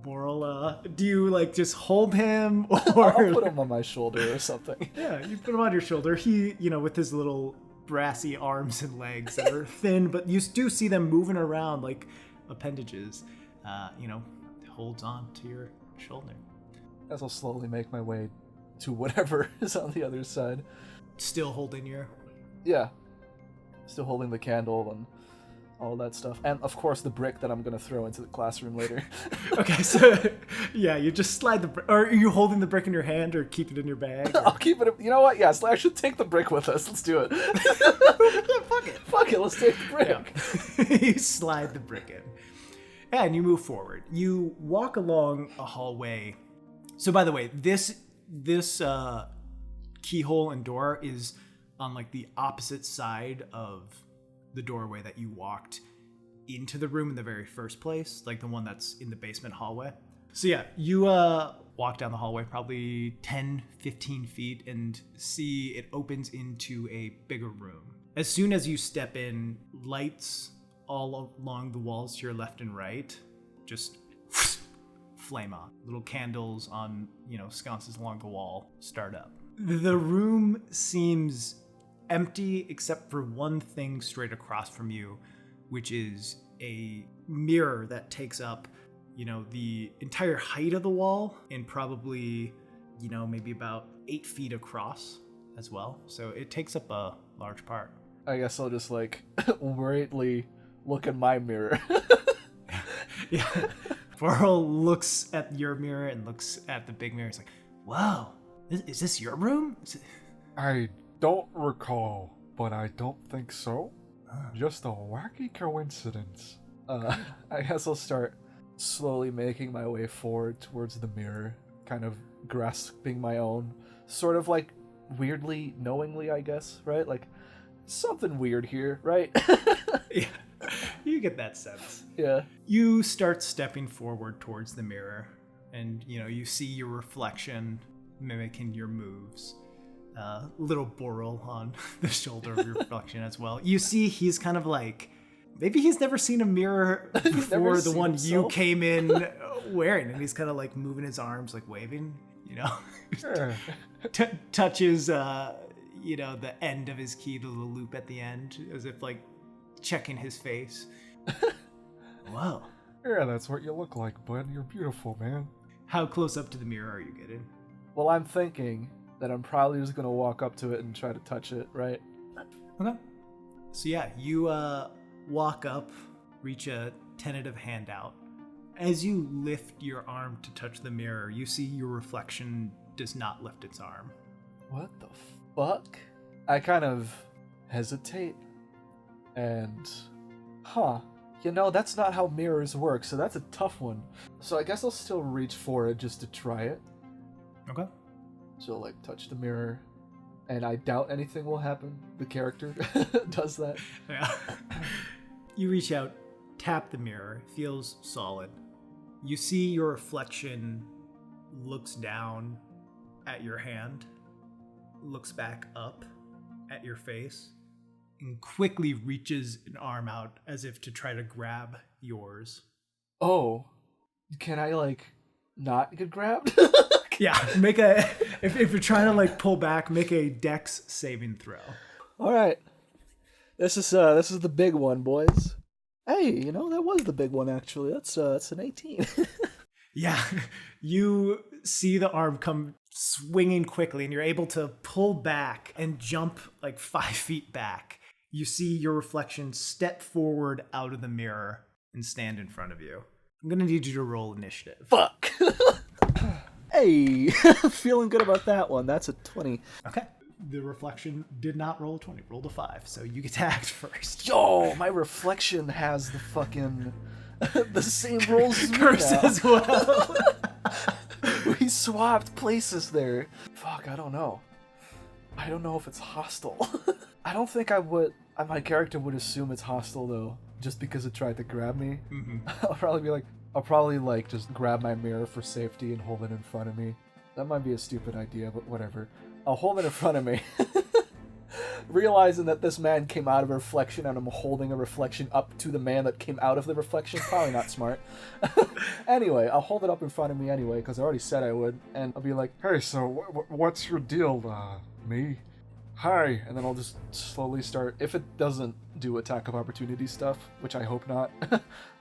Boral, do you like just hold him or I'll put him on my shoulder or something. Yeah, you put him on your shoulder. He, with his little brassy arms and legs that are thin, but you do see them moving around like appendages, holds on to your shoulder. As I'll slowly make my way to whatever is on the other side. Still holding your... Yeah. Still holding the candle and all that stuff. And, of course, the brick that I'm going to throw into the classroom later. Okay, so, yeah, you just slide the brick... Or are you holding the brick in your hand or keep it in your bag? Or... I'll keep it... You know what? Yes, I should take the brick with us. Let's do it. Fuck it, let's take the brick. Yeah. You slide the brick in. Yeah, and you move forward. You walk along a hallway. So, by the way, this keyhole and door is on, like, the opposite side of the doorway that you walked into the room in the very first place, like the one that's in the basement hallway. So yeah, you walk down the hallway probably 10-15 feet and see it opens into a bigger room. As soon as you step in, lights all along the walls to your left and right just flame on. Little candles on, sconces along the wall start up. The room seems empty except for one thing straight across from you, which is a mirror that takes up, the entire height of the wall and probably, maybe about 8 feet across as well. So it takes up a large part. I guess I'll just, worriedly look in my mirror. Yeah. Burl looks at your mirror and looks at the big mirror. He's like, whoa, is this your room? I don't recall, but I don't think so. Just a wacky coincidence. I guess I'll start slowly making my way forward towards the mirror, kind of grasping my own, sort of like weirdly, knowingly, I guess, right? Like, something weird here, right? Yeah, you get that sense. Yeah. You start stepping forward towards the mirror, and you see your reflection mimicking your moves. Little Boral on the shoulder of your reflection as well. You see he's kind of like, maybe he's never seen a mirror before the one himself. you came in wearing, and he's kind of like moving his arms, like waving, Sure. touches, the end of his key, the little loop at the end, as if like checking his face. Whoa. Yeah, that's what you look like, bud. You're beautiful, man. How close up to the mirror are you getting? Well, I'm thinking that I'm probably just gonna walk up to it and try to touch it, right? Okay. So yeah, you walk up, reach a tentative hand out. As you lift your arm to touch the mirror, you see your reflection does not lift its arm. What the fuck? I kind of hesitate and... that's not how mirrors work, so that's a tough one. So I guess I'll still reach for it just to try it. Okay. So, like, touch the mirror, and I doubt anything will happen. The character does that. Yeah. You reach out, tap the mirror, feels solid. You see your reflection looks down at your hand, looks back up at your face, and quickly reaches an arm out as if to try to grab yours. Oh, can I, like, not get grabbed? Yeah, if you're trying to like pull back, make a dex saving throw. All right. This is the big one, boys. Hey, that was the big one actually. That's an 18. Yeah, you see the arm come swinging quickly, and you're able to pull back and jump like 5 feet back. You see your reflection step forward out of the mirror and stand in front of you. I'm gonna need you to roll initiative. Fuck. Hey, feeling good about that one. That's a 20. Okay. The reflection did not roll a 20, rolled a 5, so you get to act first. Yo, my reflection has the fucking the same rolls as me Curse now. as well. We swapped places there. Fuck, I don't know. I don't know if it's hostile. I don't think my character would assume it's hostile though, just because it tried to grab me. Mm-hmm. I'll probably just grab my mirror for safety and hold it in front of me. That might be a stupid idea, but whatever. I'll hold it in front of me. Realizing that this man came out of a reflection and I'm holding a reflection up to the man that came out of the reflection. Probably not smart. Anyway, I'll hold it up in front of me anyway, because I already said I would. And I'll be like, Hey, so what's your deal, me? Hi. and then I'll just slowly start, if it doesn't do attack of opportunity stuff, which I hope not,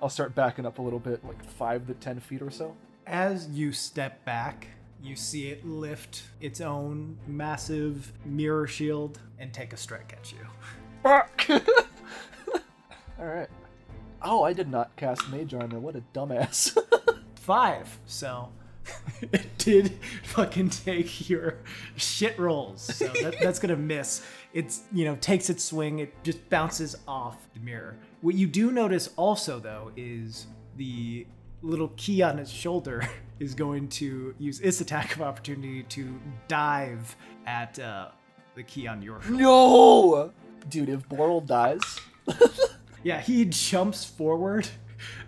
I'll start backing up a little bit, like 5 to 10 feet or so. As you step back, you see it lift its own massive mirror shield and take a strike at you. Fuck! Alright. Oh, I did not cast Mage Armor. What a dumbass. 5, so it did fucking take your shit rolls, so that's gonna miss. It's, takes its swing, it just bounces off the mirror. What you do notice also, though, is the little key on its shoulder is going to use its attack of opportunity to dive at the key on your shoulder. No! Dude, if Boral dies... Yeah, he jumps forward,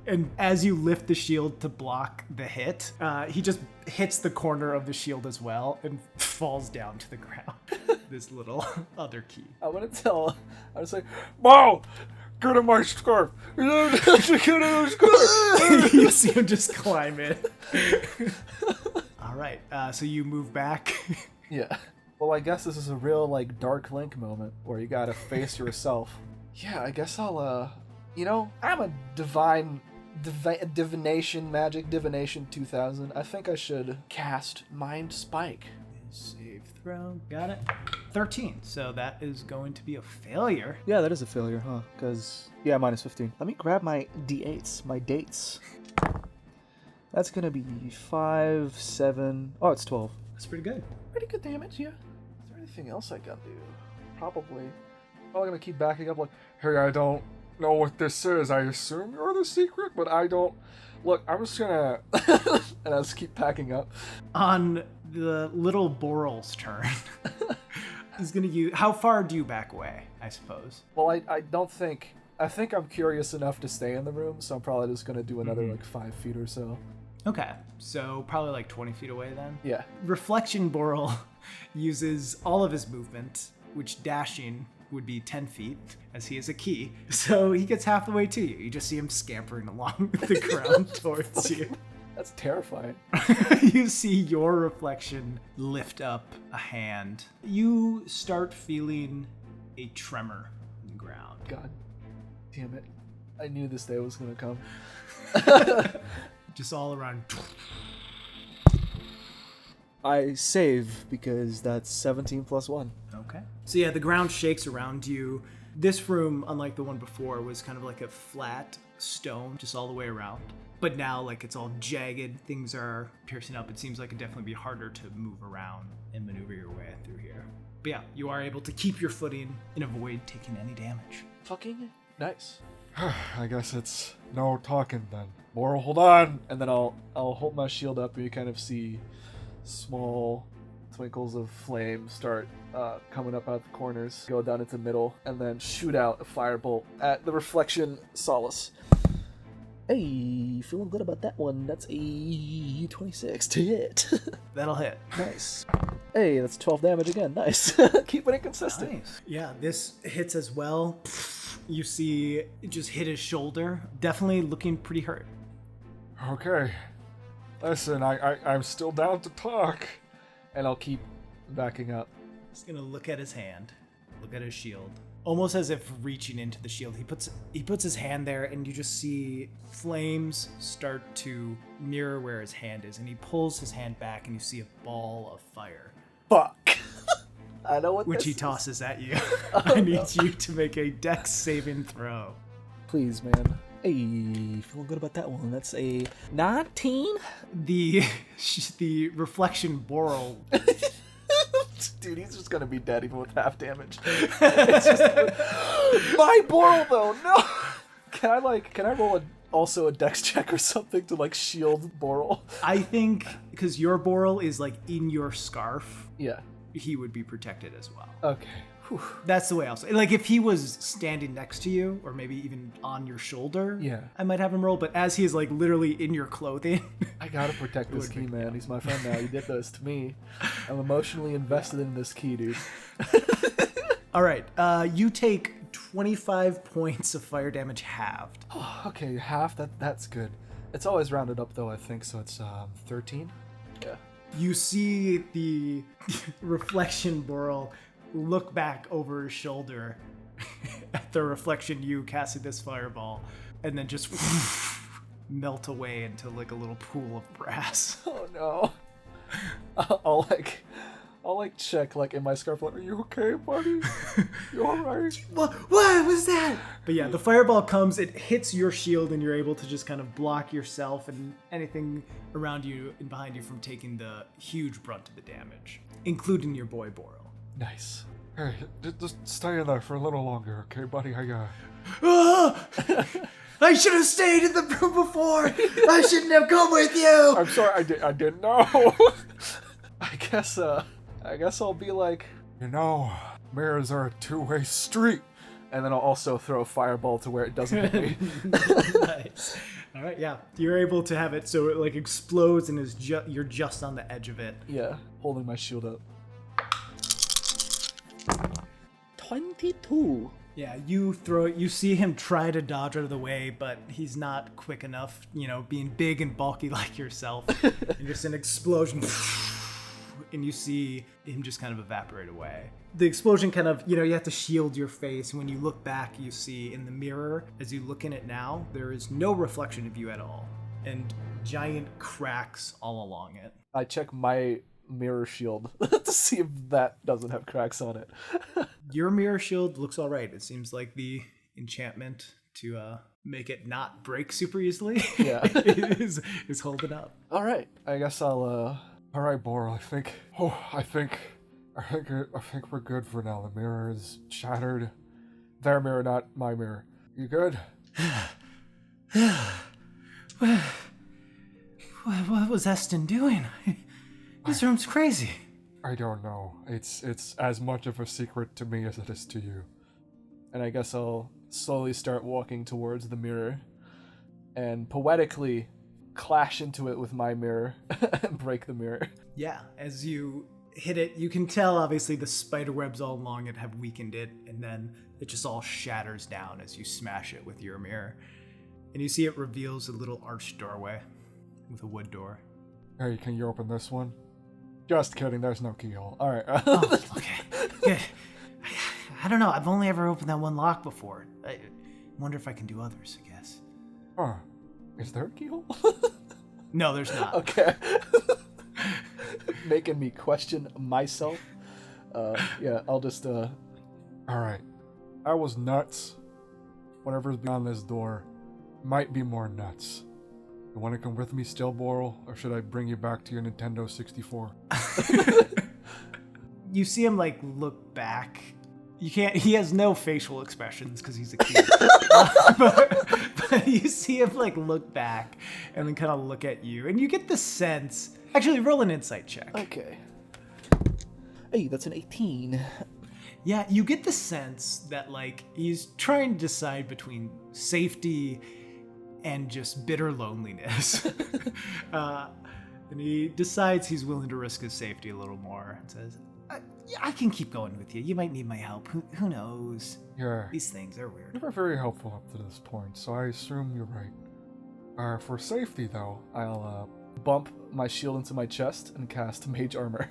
and as you lift the shield to block the hit, he just hits the corner of the shield as well and falls down to the ground. This little other key. I want to tell... I was like, Bo! Get in my scarf! Get in my scarf! You see him just climb in. All right, so you move back. yeah. Well, I guess this is a real, Dark Link moment where you gotta face yourself. Yeah, I guess I'll, I'm a divination 2000. I think I should cast Mind Spike. Save throw, got it. 13, so that is going to be a failure. Yeah, that is a failure, huh? Because, minus 15. Let me grab my D8s, my dates. That's gonna be 5, 7... Oh, it's 12. That's pretty good. Pretty good damage, yeah. Is there anything else I can do? Probably gonna keep backing up Hey, I don't know what this is. I assume you're the secret, but I don't Look, I'm just gonna... and I'll just keep packing up. On the little Boral's turn, he's gonna use... How far do you back away, I suppose? Well, I don't think... I think I'm curious enough to stay in the room, so I'm probably just gonna do another, 5 feet or so. Okay, so probably like 20 feet away then? Yeah. Reflection Boral uses all of his movement, which dashing would be 10 feet, as he is a key. So he gets half the way to you. You just see him scampering along the ground towards you. That's terrifying. You see your reflection lift up a hand. You start feeling a tremor in the ground. God damn it. I knew this day was gonna come. Just all around. I save because that's 17 plus 1. Okay. So yeah, the ground shakes around you. This room, unlike the one before, was kind of like a flat stone just all the way around. But now, like, it's all jagged. Things are piercing up. It seems like it'd definitely be harder to move around and maneuver your way through here. But yeah, you are able to keep your footing and avoid taking any damage. Fucking nice. I guess it's no talking then. Boral, hold on! And then I'll hold my shield up and you kind of see small twinkles of flame start coming up out the corners, go down into the middle, and then shoot out a firebolt at the reflection Solace. Hey, feeling good about that one. That's a 26 to hit. That'll hit. Nice. Hey, that's 12 damage again. Nice. Keeping it consistent. Nice. Yeah, this hits as well. You see it just hit his shoulder. Definitely looking pretty hurt. Okay. Listen, I'm still down to talk. And I'll keep backing up. He's gonna look at his hand, look at his shield. Almost as if reaching into the shield, he puts his hand there, and you just see flames start to mirror where his hand is, and he pulls his hand back, and you see a ball of fire. Fuck. I know what which this he is. tosses at you. I need you to make a dex saving throw. Please, man. Hey, feeling good about that one. That's a 19. The reflection Boral. Dude, he's just gonna be dead even with half damage. It's just my Boral though. No. Can I roll also a dex check or something to like shield Boral? I think because your Boral is like in your scarf. Yeah. He would be protected as well. Okay. Whew. That's the way I'll say. Like if he was standing next to you, or maybe even on your shoulder, yeah, I might have him roll. But as he is like literally in your clothing, I gotta protect this key, man. He's my friend now. He did this to me. I'm emotionally invested in this key, dude. All right, you take 25 points of fire damage halved. Oh, okay, half. That's good. It's always rounded up though, I think. So it's 13. Yeah. You see the reflection Boral look back over his shoulder at the reflection you casting this fireball, and then just melt away into like a little pool of brass. Oh no. I'll check like in my scarf, like, are you okay, buddy? You alright? What was that? But yeah, the fireball comes, it hits your shield, and you're able to just kind of block yourself and anything around you and behind you from taking the huge brunt of the damage, including your boy Boral. Nice. Hey, just stay in there for a little longer, okay, buddy? I should have stayed in the room before. I shouldn't have come with you. I'm sorry, I didn't know. I guess I'll be like, you know, mirrors are a two-way street. And then I'll also throw a fireball to where it doesn't hit me. Nice. All right, yeah. You're able to have it so it like explodes and you're just on the edge of it. Yeah, holding my shield up. 22. Yeah, you throw it. You see him try to dodge out of the way, but he's not quick enough, being big and bulky like yourself. And just an explosion. And you see him just kind of evaporate away. The explosion kind of, you have to shield your face. And when you look back, you see in the mirror, as you look in it now, there is no reflection of you at all. And giant cracks all along it. I check my mirror shield to see if that doesn't have cracks on it. Your mirror shield looks all right. It seems like the enchantment to make it not break super easily is holding up. All right. I guess I'll All right, Boral, I think we're good for now. The mirror is shattered. Their mirror, not my mirror. You good? What was Eston doing? This room's crazy. I don't know. It's as much of a secret to me as it is to you. And I guess I'll slowly start walking towards the mirror and poetically clash into it with my mirror and break the mirror. Yeah, as you hit it, you can tell obviously the spider webs all along it have weakened it, and then it just all shatters down as you smash it with your mirror. And you see it reveals a little arched doorway with a wood door. Hey, can you open this one? Just kidding, there's no keyhole. Alright. Oh, okay. Good. I don't know, I've only ever opened that one lock before. I wonder if I can do others, I guess. Huh. Is there a keyhole? No, there's not. Okay. Making me question myself. Yeah, I'll just, Alright. I was nuts. Whatever's beyond this door might be more nuts. You want to come with me still, Boral? Or should I bring you back to your Nintendo 64? You see him, like, look back. He has no facial expressions because he's a kid. But you see him, like, look back and then kind of look at you. And you get the sense... Actually, roll an insight check. Okay. Hey, that's an 18. Yeah, you get the sense that, like, he's trying to decide between safety and just bitter loneliness. And he decides he's willing to risk his safety a little more and says, I can keep going with you. You might need my help. Who knows? Yeah. These things are weird. You were very helpful up to this point, so I assume you're right. For safety, though, I'll bump my shield into my chest and cast Mage Armor.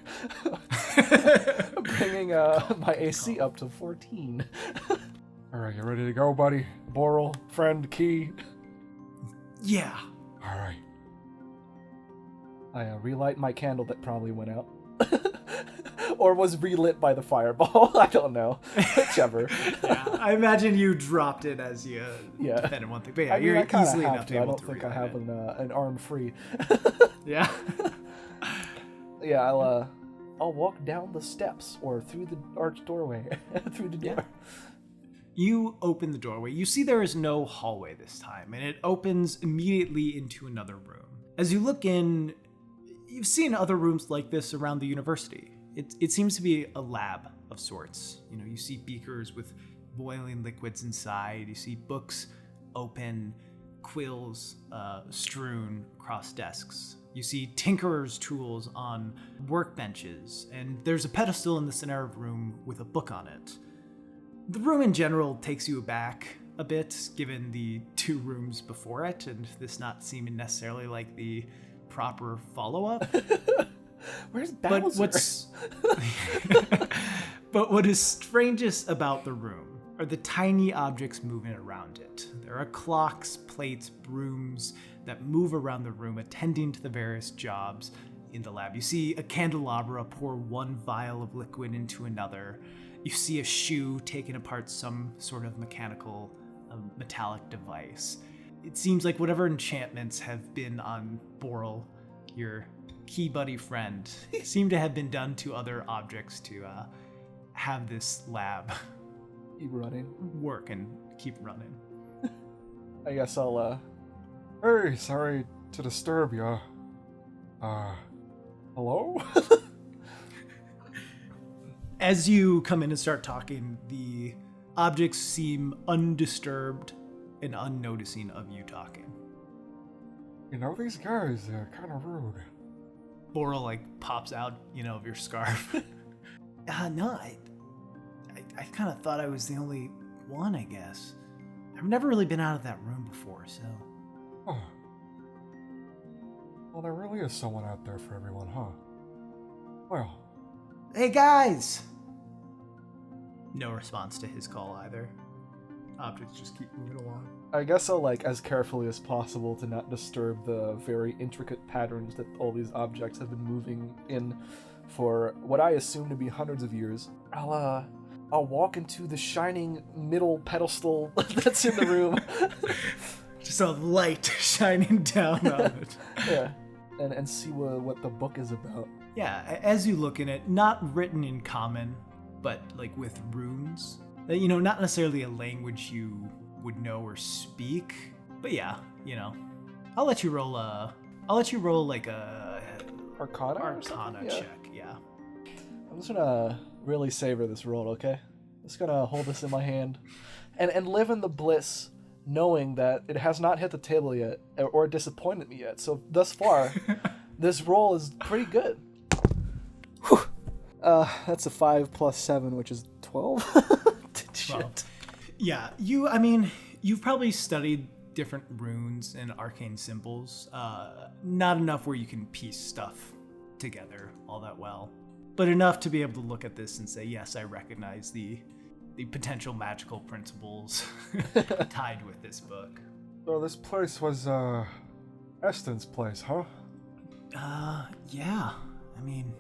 Bringing my AC up to 14. Alright, you ready to go, buddy? Boral, friend, key? Yeah. Alright. I relight my candle that probably went out. Or was relit by the fireball. I don't know. Whichever. Yeah, I imagine you dropped it as you defended one thing. But yeah, I mean, you're I easily have enough to. to I able don't to think I relight have it. an arm free. Yeah. Yeah, I'll walk down the steps or through the arched doorway. Through the door. Yeah. You open the doorway. You see there is no hallway this time, and it opens immediately into another room. As you look in, you've seen other rooms like this around the university. It seems to be a lab of sorts. You know, you see beakers with boiling liquids inside. You see books open, quills strewn across desks. You see tinkerer's tools on workbenches, and there's a pedestal in the center of the room with a book on it. The room in general takes you aback a bit, given the two rooms before it, and this not seeming necessarily like the proper follow-up. Where's Bowser? But what is strangest about the room are the tiny objects moving around it. There are clocks, plates, brooms that move around the room, attending to the various jobs in the lab. You see a candelabra pour one vial of liquid into another. You see a shoe taking apart some sort of mechanical, metallic device. It seems like whatever enchantments have been on Boral, your key buddy friend, seem to have been done to other objects to have this lab Keep running. work and keep running. I guess I'll, Hey, sorry to disturb ya. Hello? As you come in and start talking, the objects seem undisturbed and unnoticing of you talking. You know, these guys, they're kind of rude. Boral, like, pops out, of your scarf. No, I kind of thought I was the only one, I guess. I've never really been out of that room before, so... Oh. Well, there really is someone out there for everyone, huh? Well... Hey, guys! No response to his call either. Objects just keep moving along. I guess I'll, as carefully as possible to not disturb the very intricate patterns that all these objects have been moving in for what I assume to be hundreds of years. I'll walk into the shining middle pedestal that's in the room. Just a light shining down on it. Yeah, and see what the book is about. Yeah, as you look in it, not written in common, but with runes. Not necessarily a language you would know or speak, but yeah, I'll let you roll a I'll let you roll like a Arcana? Arcana check. Yeah. I'm just gonna really savor this roll, okay? Just gonna hold this in my hand and live in the bliss knowing that it has not hit the table yet or disappointed me yet. So thus far, this roll is pretty good. Whew. That's a 5 plus 7, which is 12. Shit. Yeah, you've probably studied different runes and arcane symbols. Not enough where you can piece stuff together all that well, but enough to be able to look at this and say, yes, I recognize the potential magical principles tied with this book. So this place was, Eston's place, huh? Yeah. I mean,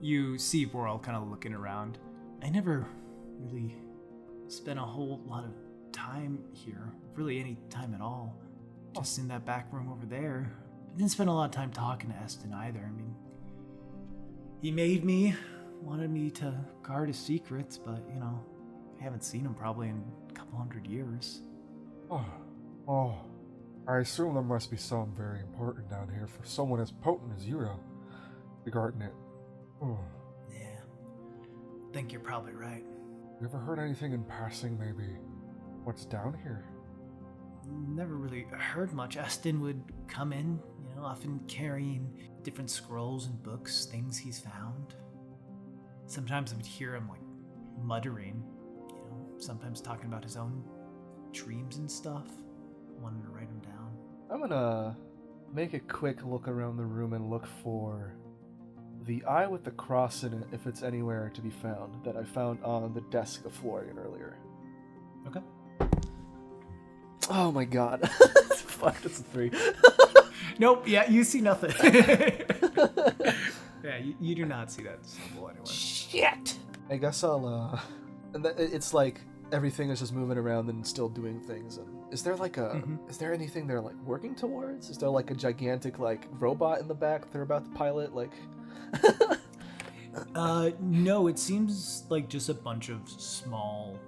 you see Boral kind of looking around. I never really spent a whole lot of time here. Really any time at all. Just in that back room over there. I didn't spend a lot of time talking to Eston either. I mean, he made me, wanted me to guard his secrets, but, I haven't seen him probably in a couple 100 years. Oh. I assume there must be something very important down here for someone as potent as you to be guarding it. Oh. Yeah. I think you're probably right. You ever heard anything in passing, maybe? What's down here? Never really heard much. Eston would come in, often carrying different scrolls and books, things he's found. Sometimes I would hear him, muttering, sometimes talking about his own dreams and stuff. Wanted to write them down. I'm gonna make a quick look around the room and look for the eye with the cross in it, if it's anywhere to be found, that I found on the desk of Florian earlier. Okay. Oh my god. Fuck, that's a 3. Nope, yeah, you see nothing. Yeah, you do not see that symbol anywhere. Shit! I guess I'll, it's like everything is just moving around and still doing things. And is there is there anything they're working towards? Is there a gigantic robot in the back they're about to pilot? No, it seems like just a bunch of small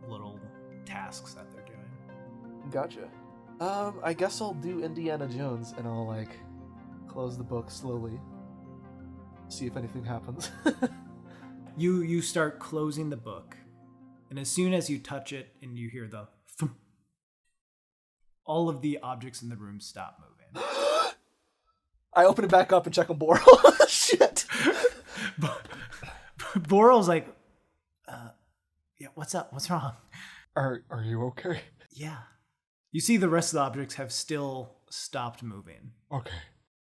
little tasks that they're doing. Gotcha. I guess I'll do Indiana Jones and I'll close the book slowly. See if anything happens. You start closing the book, and as soon as you touch it and you hear the thump, all of the objects in the room stop moving. I open it back up and check on Boral. Shit. Boral's like, yeah, what's up? What's wrong? Are you okay? Yeah. You see the rest of the objects have still stopped moving. Okay.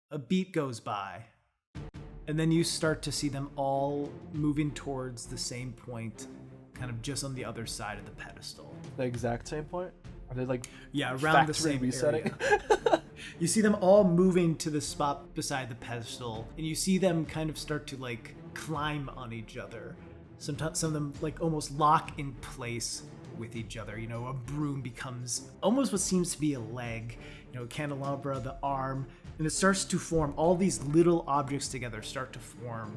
A beat goes by, and then you start to see them all moving towards the same point, kind of just on the other side of the pedestal. The exact same point? Are they around the same resetting? area? You see them all moving to the spot beside the pedestal, and you see them kind of start to climb on each other. Sometimes some of them almost lock in place with each other. A broom becomes almost what seems to be a leg, a candelabra, the arm, and it starts to form, all these little objects together start to form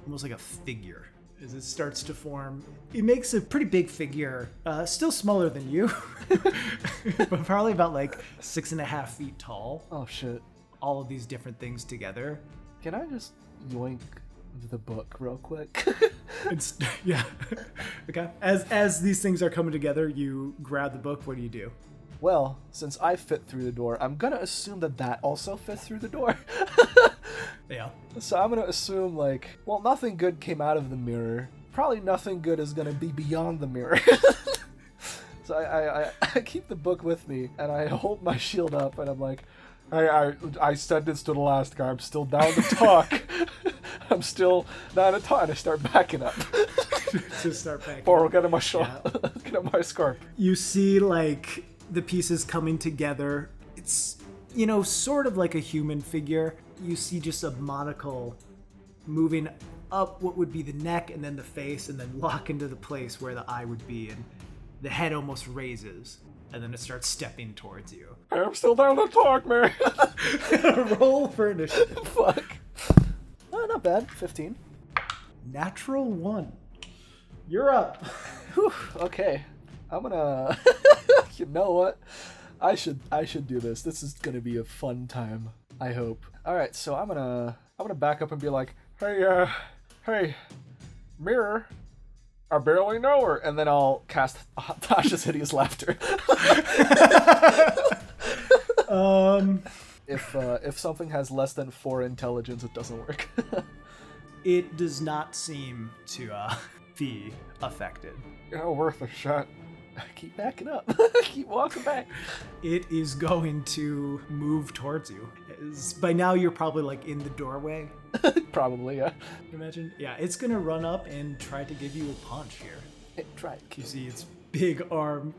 almost like a figure. As it starts to form, it makes a pretty big figure, still smaller than you, but probably about 6.5 feet tall. Oh shit. All of these different things together. Can I just yoink the book real quick? Yeah. Okay. As these things are coming together, you grab the book. What do you do? Well, since I fit through the door, I'm gonna assume that also fits through the door. Yeah. So I'm gonna assume nothing good came out of the mirror. Probably nothing good is gonna be beyond the mirror. So I keep the book with me and I hold my shield up and I'm like, I said this to the last guy. I'm still down to talk. I'm still down to talk. And I start backing up. Just start backing Or up. get in my shawl. Get in my scarf. You see the pieces coming together. It's, sort of like a human figure. You see just a monocle moving up what would be the neck and then the face and then lock into the place where the eye would be, and the head almost raises and then it starts stepping towards you. I'm still down to talk, man. Roll for initiative. Fuck. Not bad. 15. Natural 1. You're up. Whew, okay. I'm gonna... You know what? I should do this. This is gonna be a fun time. I hope. All right, so I'm gonna back up and be like, Hey, mirror, I barely know her. and then I'll cast Tasha's hideous laughter. If something has less than 4 intelligence, it doesn't work. It does not seem to be affected. Worth a shot. Keep backing up. Keep walking back. It is going to move towards you. By now, you're probably like in the doorway. Probably, yeah. Imagine. Yeah, it's gonna run up and try to give you a punch here. Try it. You see its big arm,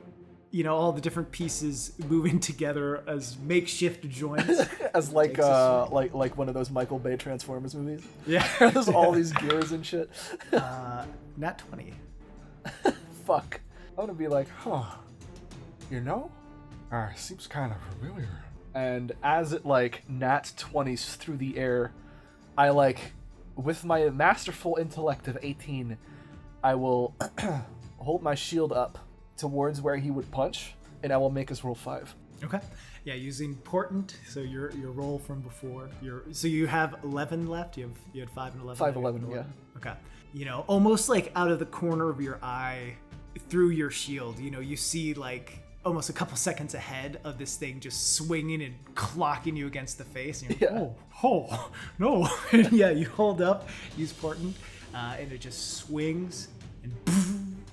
all the different pieces moving together as makeshift joints. As like one of those Michael Bay Transformers movies. Yeah. There's all these gears and shit. Nat 20. Fuck. I'm gonna be like, Seems kind of familiar. and as it nat 20s through the air, I with my masterful intellect of 18, I will hold my shield up towards where he would punch, and I will make us roll 5. Okay. Yeah, using portent. So your roll from before. So you have 11 left. You had 5 and 11. 5, 11, yeah. Okay. Almost out of the corner of your eye, through your shield, you see almost a couple seconds ahead of this thing just swinging and clocking you against the face. And you're like, oh, no. And yeah, you hold up, use portent, and it just swings and boom,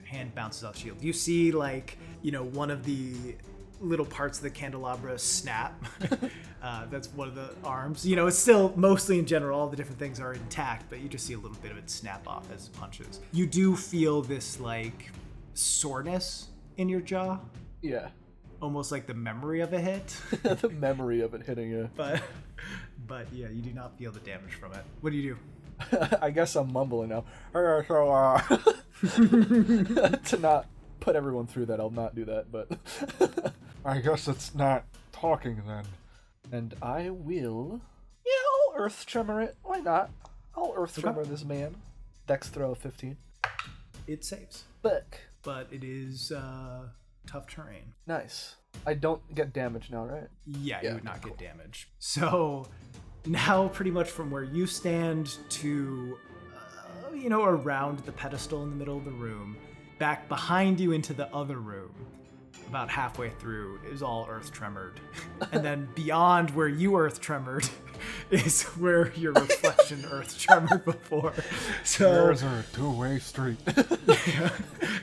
hand bounces off shield. You see one of the little parts of the candelabra snap. That's one of the arms. It's still mostly in general, all the different things are intact, but you just see a little bit of it snap off as it punches. You do feel this soreness in your jaw. Yeah. Almost like the memory of a hit. The memory of it hitting you. But yeah, you do not feel the damage from it. What do you do? I guess I'm mumbling now. So, To not put everyone through that, I'll not do that, but... I guess it's not talking then. And I will... Yeah, I'll Earth Tremor it. Why not? I'll Earth Tremor this man. Dex throw 15. It saves. But it is tough terrain. Nice. I don't get damage now, right? Yeah, you would not get damage. So now pretty much from where you stand to, around the pedestal in the middle of the room, back behind you into the other room, about halfway through, is all earth tremored. And then beyond where you earth tremored is where your reflection earth tremored before. So there's a two-way street.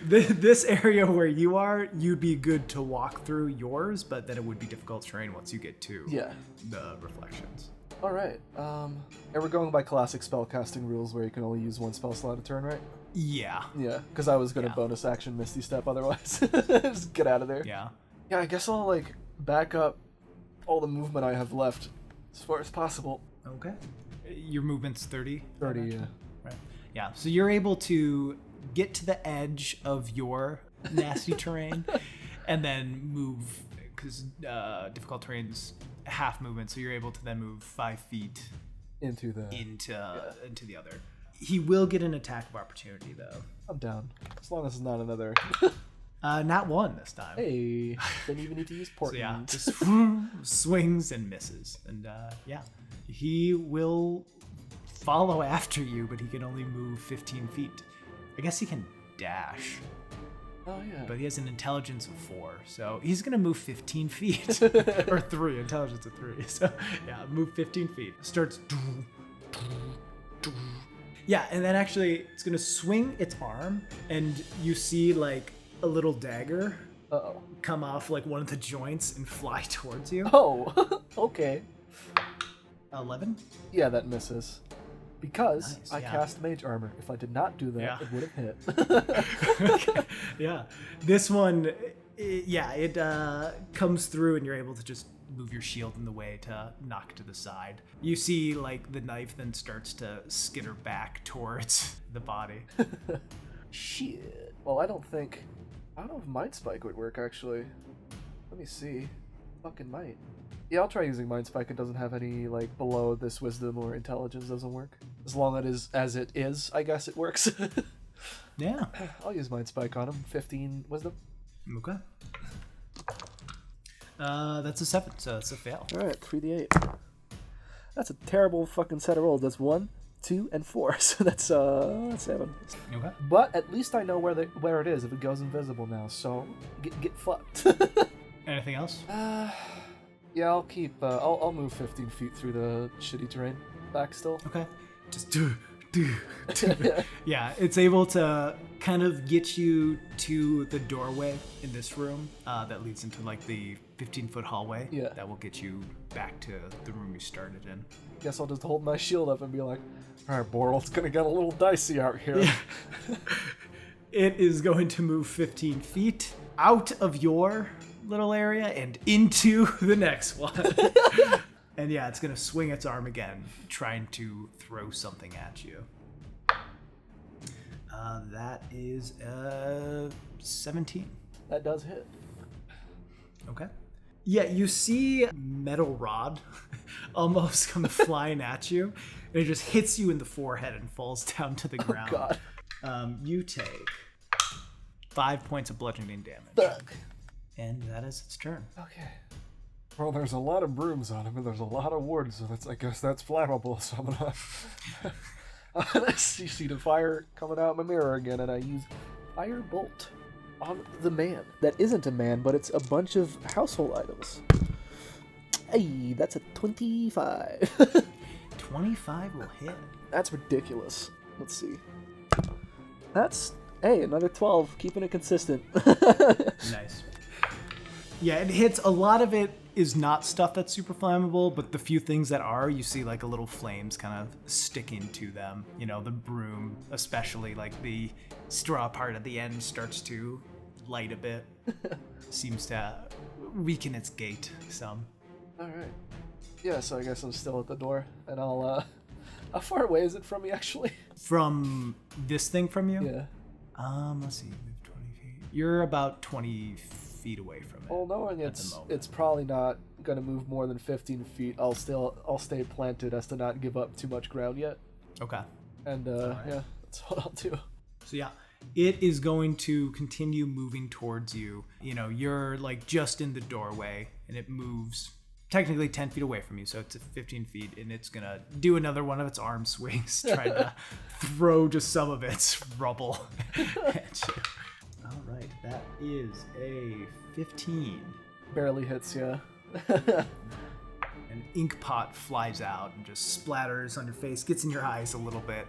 This area where you are, you'd be good to walk through yours, but then it would be difficult terrain once you get to the reflections. All right. And we're going by classic spellcasting rules where you can only use one spell slot a turn, right? Yeah. Yeah, because I was going to bonus action Misty Step otherwise. Just get out of there. Yeah. Yeah, I guess I'll back up all the movement I have left as far as possible. Okay. Your movement's 30? 30, yeah. Right. Yeah, so you're able to get to the edge of your nasty terrain and then move, because difficult terrain's half movement, so you're able to then move 5 feet into the other. He will get an attack of opportunity, though. I'm down. As long as it's not another... Not one this time. Hey, didn't even need to use portent. So yeah, just swings and misses. And he will follow after you, but he can only move 15 feet. I guess he can dash. Oh, yeah. But he has an intelligence of 4, so he's going to move 15 feet. Or 3, intelligence of 3. So, yeah, move 15 feet. Starts... Yeah, and then actually, it's going to swing its arm, and you see, a little dagger come off, one of the joints and fly towards you. Oh, okay. 11? Yeah, that misses. Because Nice, I cast Mage Armor. If I did not do that, it would have hit. Okay. Yeah. This one, it comes through and you're able to just move your shield in the way to knock to the side. You see, the knife then starts to skitter back towards the body. Shit. Well, I don't know if Mind Spike would work, actually. Let me see. Fucking might. Yeah, I'll try using Mind Spike. It doesn't have any, below this Wisdom or Intelligence doesn't work. As long as it is, I guess it works. Yeah. I'll use Mind Spike on him. 15 Wisdom. Okay. That's a 7, so that's a fail. All right, 3d8. That's a terrible fucking set of rolls. That's 1, 2, and 4. So that's 7. Okay. But at least I know where it is if it goes invisible now. So get fucked. Anything else? Yeah, I'll keep. I'll move 15 feet through the shitty terrain back still. Okay. Just do. Yeah, it's able to kind of get you to the doorway in this room that leads into like the 15-foot hallway. Yeah. That will get you back to the room you started in. Guess I'll just hold my shield up and be like, all right, Boral, it's gonna get a little dicey out here. Yeah. It is going to move 15 feet out of your little area and into the next one. And yeah, it's going to swing its arm again, trying to throw something at you. That is 17. That does hit. Okay. Yeah, you see a metal rod almost come flying at you. And it just hits you in the forehead and falls down to the ground. Oh, God. You take 5 points of bludgeoning damage. Fuck. And that is its turn. Okay. Well, there's a lot of brooms on him, and there's a lot of wood, so I guess that's flammable. So I'm gonna. You see the fire coming out my mirror again, and I use Firebolt on the man. That isn't a man, but it's a bunch of household items. Hey, that's a 25. 25 will hit. That's ridiculous. Let's see. That's, hey, another 12, keeping it consistent. Nice. Yeah, it hits. A lot of it is not stuff that's super flammable, but the few things that are, you see like a little flames kind of sticking to them. You know, the broom, especially like the straw part at the end starts to light a bit. Seems to weaken its gait some. All right. Yeah, so I guess I'm still at the door, and I'll, how far away is it from me, actually? From this thing from you? Yeah. Let's see, move 20 feet. You're about 20 feet away from it. Well, knowing it's probably not gonna move more than 15 feet, I'll stay planted as to not give up too much ground yet. Okay. And yeah, that's what I'll do. So yeah, it is going to continue moving towards you. You know, you're like just in the doorway, and it moves technically 10 feet away from you, so it's at 15 feet, and it's gonna do another one of its arm swings, trying to throw just some of its rubble at you. All right, that is a 15. Barely hits, yeah. An ink pot flies out and just splatters on your face, gets in your eyes a little bit,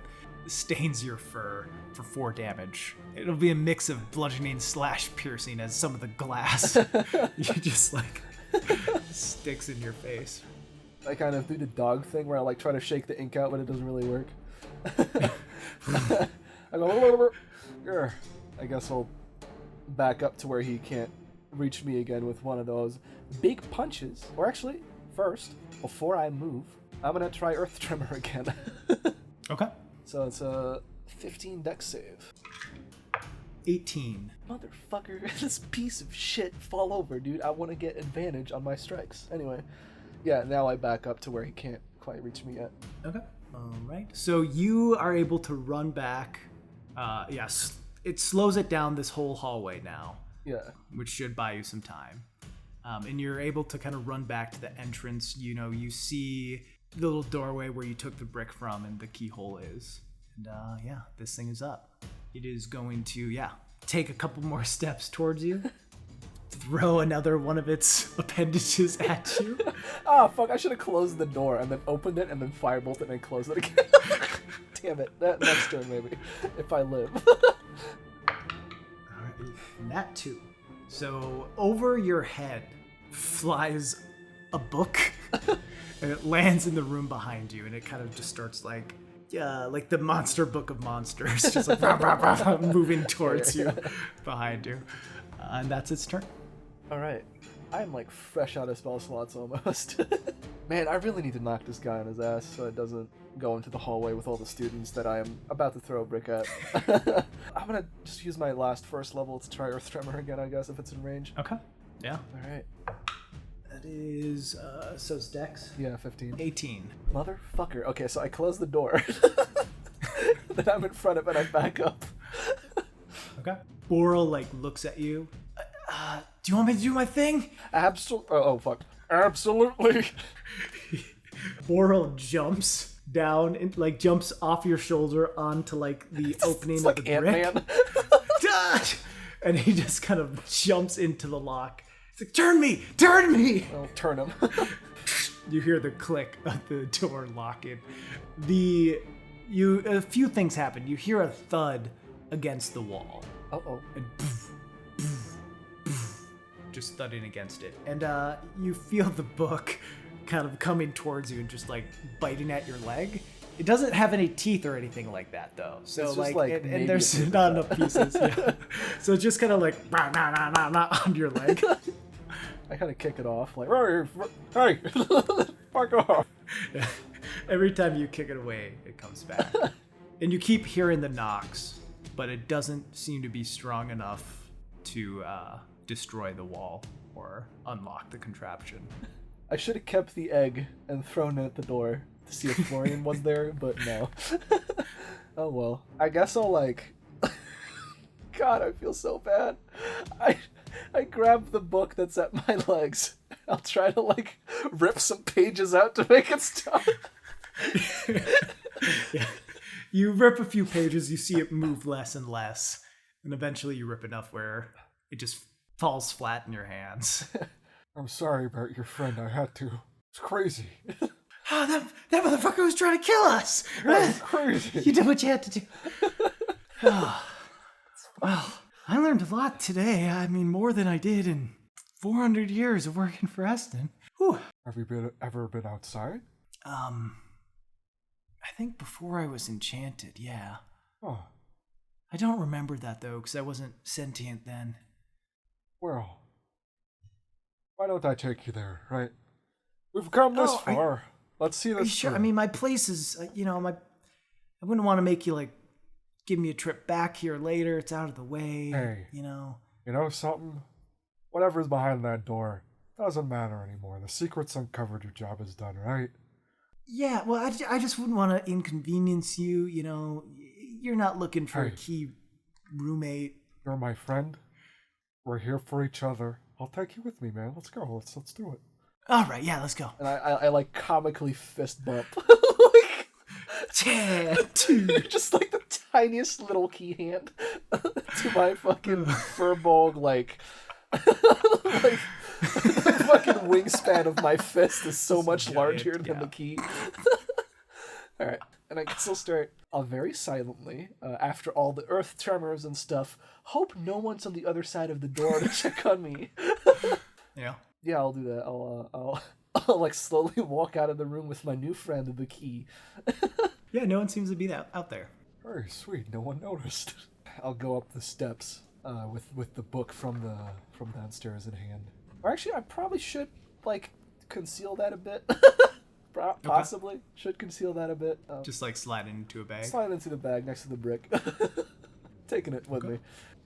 stains your fur for 4 damage. It'll be a mix of bludgeoning / piercing as some of the glass you just like sticks in your face. I kind of do the dog thing where I like try to shake the ink out, but it doesn't really work. I go, "Grr." I guess I'll back up to where he can't reach me again with one of those big punches. Or actually, first, before I move, I'm gonna try Earth Tremor again. Okay. So it's a 15 dex save. 18. Motherfucker, this piece of shit fall over, dude. I want to get advantage on my strikes. Anyway, yeah, now I back up to where he can't quite reach me yet. Okay. All right. So you are able to run back. Yes, it slows it down this whole hallway now. Yeah. Which should buy you some time. And you're able to kind of run back to the entrance. You know, you see the little doorway where you took the brick from and the keyhole is. And yeah, this thing is up. It is going to, take a couple more steps towards you. Throw another one of its appendages at you. Ah, fuck, I should have closed the door and then opened it and then firebolted and then closed it again. Damn it. That next turn, maybe. If I live. Alright, that too. So over your head flies a book. And it lands in the room behind you, and it kind of just starts like the monster book of monsters, just like rah, rah, rah, moving towards you, behind you. And that's its turn. Alright. I'm like fresh out of spell slots almost. Man, I really need to knock this guy on his ass so it doesn't go into the hallway with all the students that I am about to throw a brick at. I'm gonna just use my last first level to try Earth Tremor again, I guess, if it's in range. Okay. Yeah. Alright. That is, so it's Dex? Yeah, 15. 18. Motherfucker. Okay, so I close the door. Then I'm in front of it, I back up. Okay. Boral, like, looks at you. Do Do you want me to do my thing? Oh, fuck. Absolutely. Boral jumps down and like jumps off your shoulder onto like the opening It's of like the brick. Ant-Man. And he just kind of jumps into the lock. He's like, turn me! I'll turn him. You hear the click of the door locking. A few things happen. You hear a thud against the wall. Uh-oh. And just thudding against it. And you feel the book kind of coming towards you and just like biting at your leg. It doesn't have any teeth or anything like that though. So it's just like and there's not enough pieces. Yeah. So it's just kind of like on your leg. I kind of kick it off, like, hey, fuck off. Yeah. Every time you kick it away, it comes back. And you keep hearing the knocks, but it doesn't seem to be strong enough to destroy the wall or unlock the contraption. I should have kept the egg and thrown it at the door to see if Florian was there, but no. Oh well. I guess I'll like... God, I feel so bad. I grab the book that's at my legs. I'll try to like rip some pages out to make it stop. Yeah. You rip a few pages, you see it move less and less, and eventually you rip enough where it just falls flat in your hands. I'm sorry about your friend, I had to. It's crazy. Oh, that motherfucker was trying to kill us! That's crazy. You did what you had to do. Oh. Well, I learned a lot today. I mean, more than I did in 400 years of working for Eston. Whew. Have you ever been outside? I think before I was enchanted, yeah. Oh, I don't remember that, though, because I wasn't sentient then. well. Why don't I take you there, right? We've come this far. Let's see Are you this sure? through. I mean, my place is, I wouldn't want to make you, like, give me a trip back here later. It's out of the way, Hey. you know. You know something? Whatever's behind that door doesn't matter anymore. The secret's uncovered, your job is done, right? Yeah, well, I just wouldn't want to inconvenience you, you know. You're not looking for a Hey. key roommate. You're my friend. We're here for each other. I'll take you with me, man. Let's go. Let's do it. All right, yeah, let's go. And I like comically fist bump. Like, Yeah, dude. just like the tiniest little key hand to my fucking furball, like the fucking wingspan of my fist is so much Giant, larger than yeah. the key. Alright, and I guess I'll start very silently, after all the earth tremors and stuff. Hope no one's on the other side of the door to check on me. Yeah. Yeah, I'll do that. I'll like slowly walk out of the room with my new friend and the key. Yeah, no one seems to be out there. Very sweet. No one noticed. I'll go up the steps with the book from downstairs in hand. Or actually, I probably should like conceal that a bit. Possibly should conceal that a bit. Just like sliding into a bag. Slide into the bag next to the brick. Taking it with me.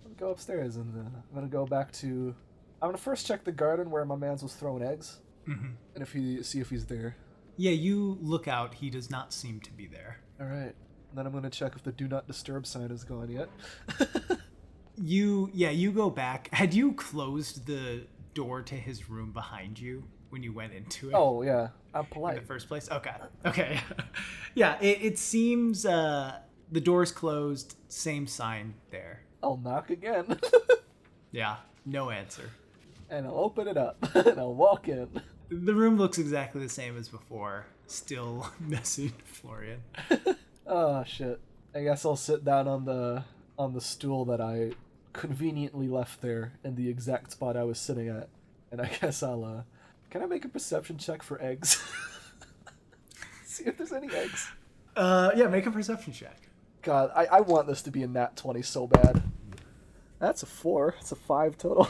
I'll go upstairs and I'm gonna go back to. I'm gonna first check the garden where my man's was throwing eggs, and see if he's there. Yeah, you look out. He does not seem to be there. All right. And then I'm gonna check if the "Do Not Disturb" sign is gone yet. You go back. Had you closed the door to his room behind you when you went into it? Oh yeah, I'm In polite. the first place? Okay. Yeah, it seems the door's closed. Same sign there. I'll knock again. Yeah, no answer. And I'll open it up, and I'll walk in. The room looks exactly the same as before. Still missing Florian. Oh shit! I guess I'll sit down on the stool that I conveniently left there in the exact spot I was sitting at, and I guess I'll. Can I make a perception check for eggs? See if there's any eggs. Yeah, make a perception check. God, I want this to be a nat 20 so bad. That's a 4. It's a 5 total.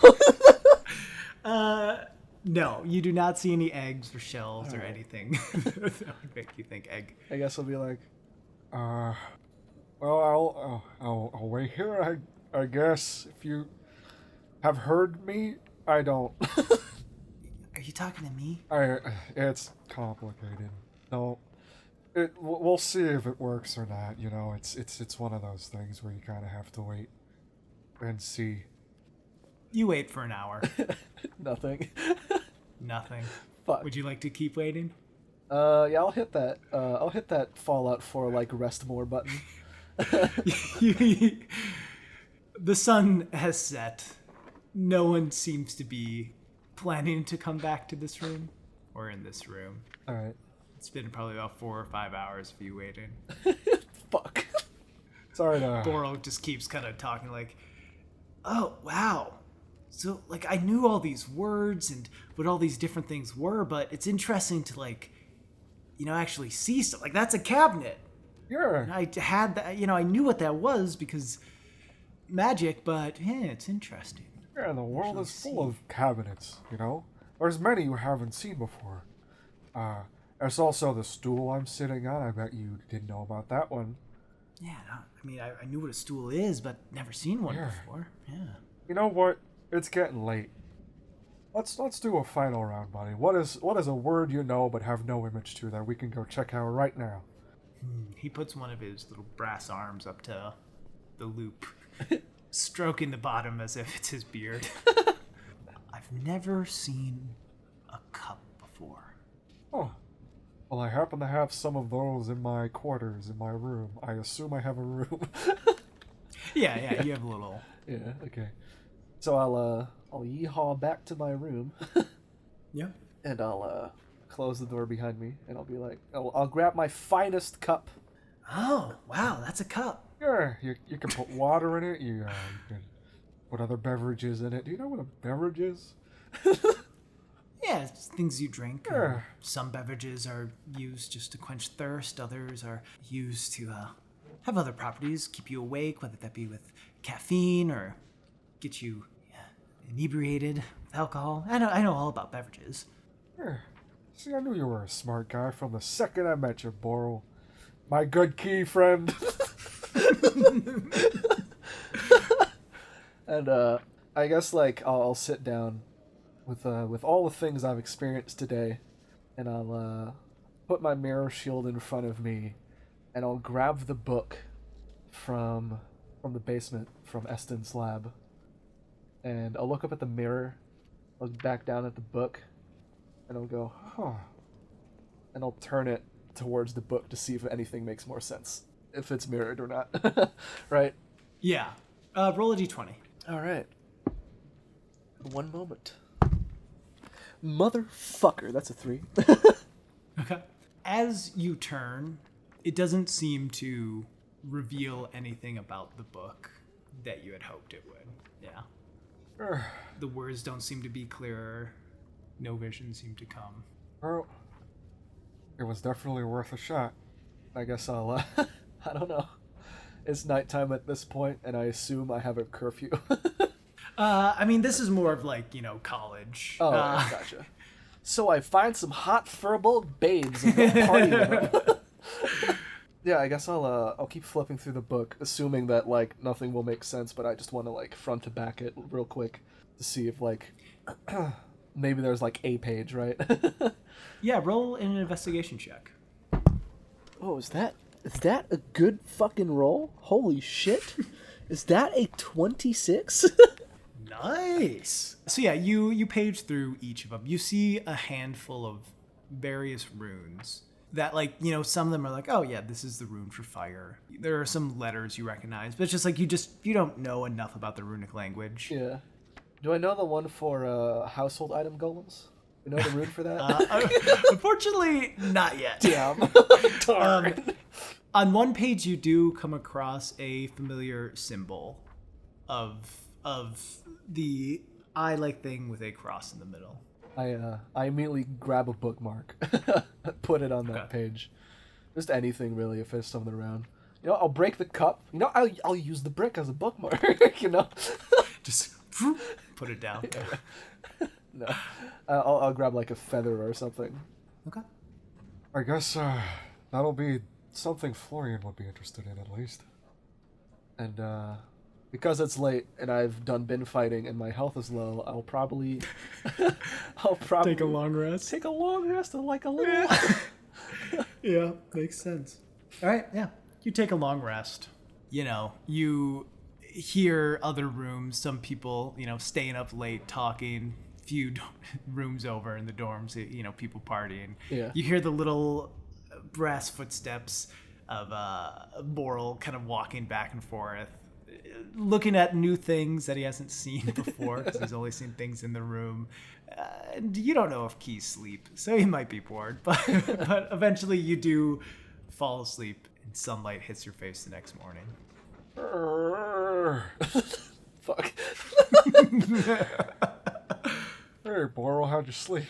No, you do not see any eggs or shells or Alright. anything that would make you think egg. I guess I'll be like, Well, I'll wait here. I guess if you have heard me, I don't. Are you talking to me? It's complicated. No, we'll see if it works or not. You know, it's one of those things where you kind of have to wait and see. You wait for an hour. Nothing. Nothing. Fuck. Would you like to keep waiting? Yeah, I'll hit that. I'll hit that Fallout 4 like rest more button. The sun has set. No one seems to be planning to come back to this room or in this room. All right. It's been probably about 4 or 5 hours of you waiting. Fuck. Sorry to... Boral just keeps kind of talking like, oh, wow. So, like, I knew all these words and what all these different things were, but it's interesting to, like, you know, actually see stuff. Like, that's a cabinet. Yeah. And I had that, you know, I knew what that was because magic, but, it's interesting. Yeah, the world is full of cabinets, you know? There's many you haven't seen before. There's also the stool I'm sitting on. I bet you didn't know about that one. Yeah, no, I mean, I knew what a stool is, but never seen one before. Yeah. You know what? It's getting late. Let's do a final round, buddy. What is a word you know but have no image to that we can go check out right now? He puts one of his little brass arms up to the loop, stroking the bottom as if it's his beard. I've never seen a cup before. Oh. Well, I happen to have some of those in my quarters, in my room. I assume I have a room. Yeah, you have a little... Yeah, okay. So I'll yeehaw back to my room. Yeah. And I'll close the door behind me, and I'll be like, I'll grab my finest cup. Oh, wow, that's a cup. Yeah, you can put water in it. You can put other beverages in it. Do you know what a beverage is? Yeah, it's things you drink. Yeah. Some beverages are used just to quench thirst. Others are used to have other properties, keep you awake, whether that be with caffeine or get you inebriated with alcohol. I know all about beverages. Yeah. See, I knew you were a smart guy from the second I met you, Boral. My good key friend. And I guess like I'll sit down with all the things I've experienced today, and I'll put my mirror shield in front of me, and I'll grab the book from the basement from Eston's lab, and I'll look up at the mirror, look back down at the book, and I'll go, huh, and I'll turn it towards the book to see if anything makes more sense, if it's mirrored or not. Right? Yeah. Roll a d20. All right. One moment. Motherfucker, that's a 3. Okay. As you turn, it doesn't seem to reveal anything about the book that you had hoped it would. Yeah. The words don't seem to be clearer. No vision seemed to come. Well, it was definitely worth a shot. I guess I'll, I don't know. It's nighttime at this point, and I assume I have a curfew. I mean, this is more of like, college. Oh, yeah, gotcha. So I find some hot furball babes and go party with them. Yeah, I guess I'll keep flipping through the book, assuming that like nothing will make sense, but I just want to like front to back it real quick to see if like maybe there's like a page, right? Yeah, roll an investigation check. Oh, is that a good fucking roll? Holy shit. Is that a 26? Nice. So yeah, you page through each of them. You see a handful of various runes that, like, some of them are like, oh yeah, this is the rune for fire. There are some letters you recognize, but it's just like you don't know enough about the runic language. Yeah. Do I know the one for household item golems? You know the rune for that? Unfortunately, not yet. Damn. Darn. On one page, you do come across a familiar symbol of the eye-like thing with a cross in the middle. I immediately grab a bookmark, put it on that page. Just anything really, if there's something around. I'll break the cup. I'll use the brick as a bookmark. Just put it down. No, I'll grab like a feather or something. Okay. I guess that'll be something Florian would be interested in, at least. And because it's late and I've been fighting and my health is low, I'll probably take a long rest. Take a long rest and like a little. Yeah, makes sense. All right, yeah. You take a long rest. You hear other rooms, some people, staying up late talking, few rooms over in the dorms, people partying. Yeah. You hear the little brass footsteps of Boral kind of walking back and forth, looking at new things that he hasn't seen before because he's only seen things in the room. And you don't know if Keys sleep, so he might be bored, but eventually you do fall asleep and sunlight hits your face the next morning. Fuck. Hey, Boral, how'd you sleep?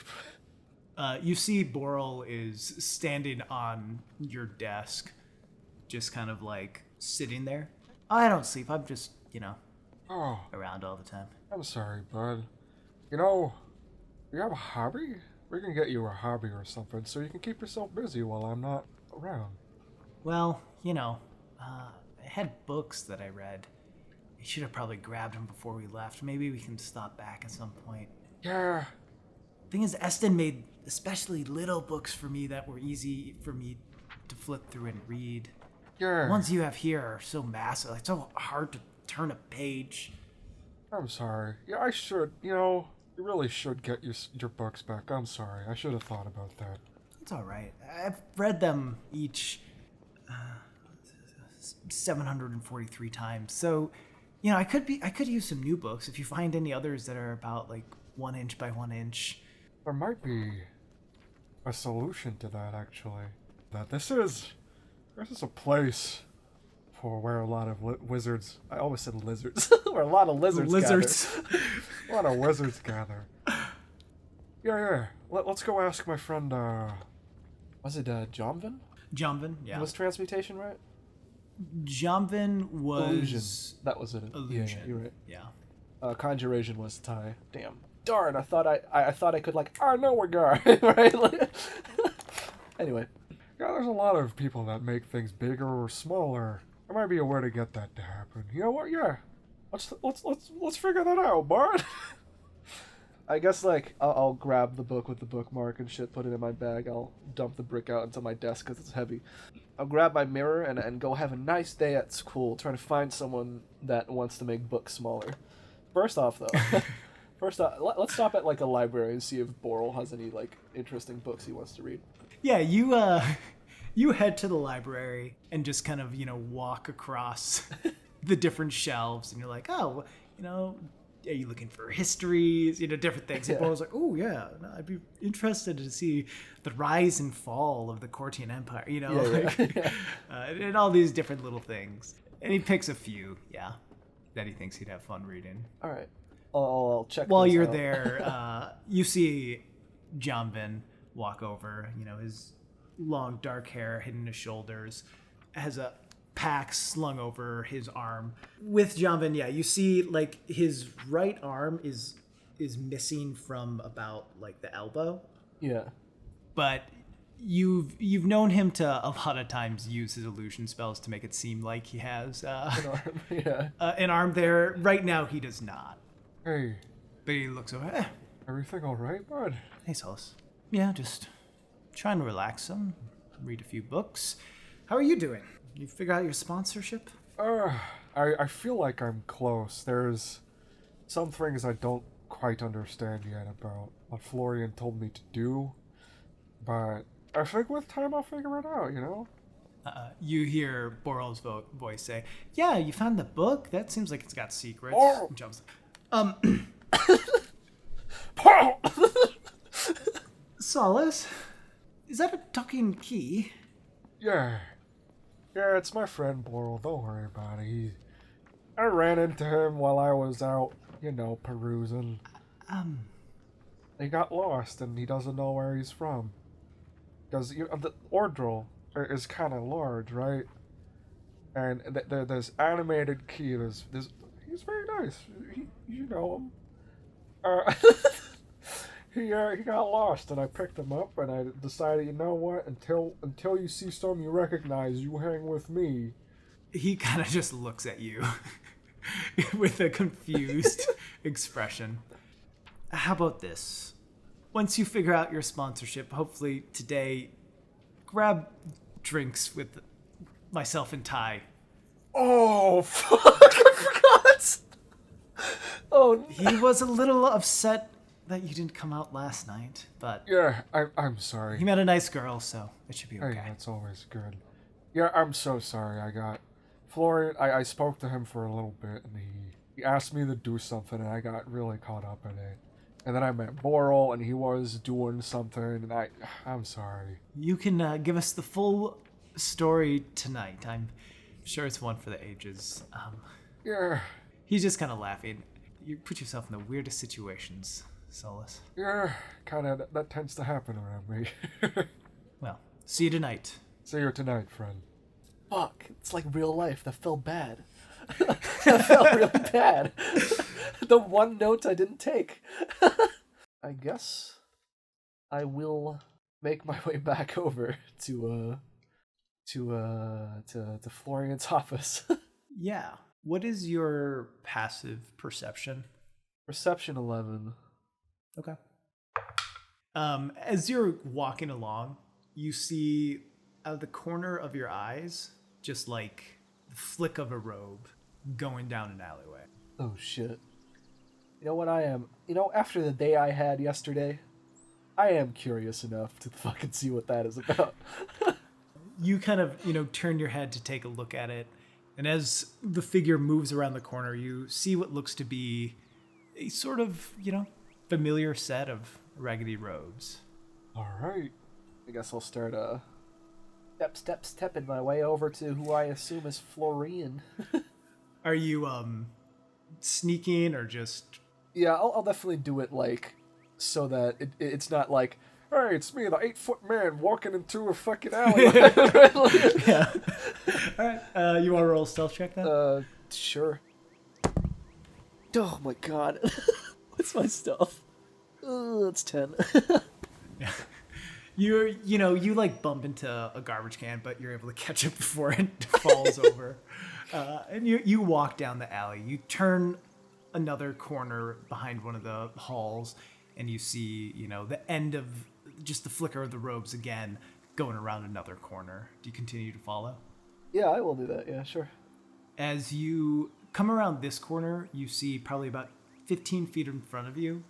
You see Boral is standing on your desk, just kind of like sitting there. I don't sleep. I'm just, Oh, around all the time. I'm sorry, bud. You have a hobby? We can get you a hobby or something so you can keep yourself busy while I'm not around. Well, I had books that I read. I should have probably grabbed them before we left. Maybe we can stop back at some point. Yeah. Thing is, Eston made especially little books for me that were easy for me to flip through and read. Yeah. The ones you have here are so massive, like so hard to turn a page. I'm sorry. Yeah, I should. You really should get your books back. I'm sorry. I should have thought about that. It's all right. I've read them each 743 times. So, I could use some new books if you find any others that are about like 1 inch by 1 inch. There might be a solution to that, actually. That this is a place for where a lot of wizards. I always said lizards. Where a lot of lizards gather. A lot of wizards gather. Yeah. Let's go ask my friend. Was it Jomvin? Jomvin, yeah. Was transmutation right? Jomvin was Illusion. That was it. Illusion. Yeah, you're right. Yeah. Conjuration was Thai. Damn. Darn, I thought I could I know a guy, right? Anyway. Yeah, there's a lot of people that make things bigger or smaller. There might be a way to get that to happen. You know what? Yeah. Let's figure that out, bud. I guess I'll grab the book with the bookmark and shit, put it in my bag. I'll dump the brick out into my desk because it's heavy. I'll grab my mirror and go have a nice day at school, trying to find someone that wants to make books smaller. First off, though, let's stop at a library and see if Boral has any interesting books he wants to read. Yeah, you head to the library and just kind of walk across the different shelves, and you're like, oh, are you looking for histories, different things? And Boral's like, oh yeah, I'd be interested to see the rise and fall of the Cortian Empire, and all these different little things. And he picks a few, that he thinks he'd have fun reading. All right, I'll check. While you're out. there, you see Jomvin walk over. His long dark hair hidden his shoulders, has a pack slung over his arm. With Jomvin, you see his right arm is missing from about the elbow. Yeah. But you've known him to a lot of times use his illusion spells to make it seem like he has an arm there. Right now he does not. Hey. But he looks over. Everything all right, bud? Hey, Solus. Yeah, just trying to relax some, read a few books. How are you doing? You figure out your sponsorship? I feel like I'm close. There's some things I don't quite understand yet about what Florian told me to do, but I think with time I'll figure it out, You hear Boral's voice say, yeah, you found the book? That seems like it's got secrets. Oh. Jumps. Solus, is that a talking key? Yeah, it's my friend Boral. Don't worry about it. I ran into him while I was out, perusing. He got lost and he doesn't know where he's from. Because the Odril is kind of large, right? And there's animated key. He's very nice. You know him. He got lost, and I picked him up, and I decided, you know what? Until you see someone you recognize, you hang with me. He kind of just looks at you with a confused expression. How about this? Once you figure out your sponsorship, hopefully today, grab drinks with myself and Ty. Oh, fuck! I forgot alone. He was a little upset that you didn't come out last night, but Yeah, I'm sorry. he met a nice girl, so it should be Hey, okay. that's always good. Yeah, I'm so sorry. Florian, I spoke to him for a little bit, and he asked me to do something, and I got really caught up in it. And then I met Boral, and he was doing something, and I'm sorry. You can give us the full story tonight. I'm sure it's one for the ages. Yeah, He's just kind of laughing. You put yourself in the weirdest situations, Solus. kind of, that tends to happen around me. Well, see you tonight. See you tonight, friend. Fuck, it's like real life. That felt bad. That felt really bad. The one note I didn't take. I guess I will make my way back over to Florian's office. Yeah. What is your passive perception? Perception 11. Okay. As you're walking along, you see out of the corner of your eyes, just like the flick of a robe going down an alleyway. Oh shit. You know what I am? You know, after the day I had yesterday, I am curious enough to fucking see what that is about. You kind of, turn your head to take a look at it. And as the figure moves around the corner, you see what looks to be a sort of, familiar set of raggedy robes. All right. I guess I'll start stepping my way over to who I assume is Florian. Are you sneaking or just... Yeah, I'll definitely do it like so that it's not like, hey, it's me, the 8-foot man walking into a fucking alley. Yeah. All right. You want to roll a stealth check then? Sure. Oh my god. What's my stealth? It's 10. Yeah. You like bump into a garbage can, but you're able to catch it before it falls over. And you walk down the alley. You turn another corner behind one of the halls, and you see, the end of just the flicker of the robes again going around another corner. Do you continue to follow? Yeah, I will do that. Yeah, sure. As you come around this corner, you see probably about 15 feet in front of you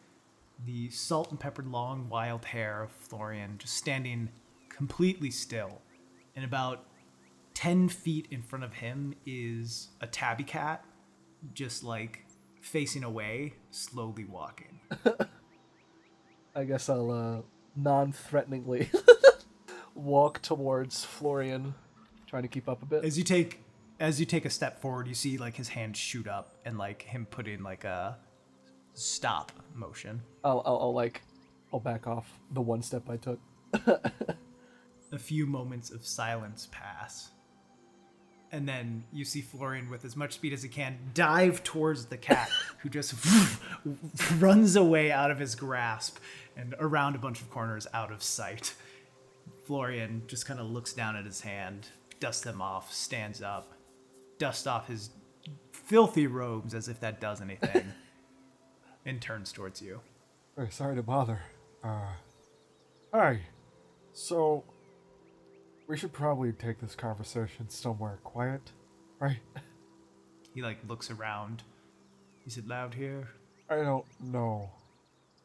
the salt and peppered long wild hair of Florian just standing completely still. And about 10 feet in front of him is a tabby cat, just like facing away, slowly walking. I guess I'll non-threateningly walk towards Florian, trying to keep up a bit. As you take a step forward, you see like his hand shoot up and like him put in like a stop motion. I'll back off the one step I took. A few moments of silence pass. And then you see Florian, with as much speed as he can, dive towards the cat, who just runs away out of his grasp and around a bunch of corners out of sight. Florian just kind of looks down at his hand, dusts them off, stands up, dusts off his filthy robes as if that does anything, and turns towards you. Hey, sorry to bother. Hi. So, we should probably take this conversation somewhere quiet, right? He like looks around. Is it loud here? I don't know,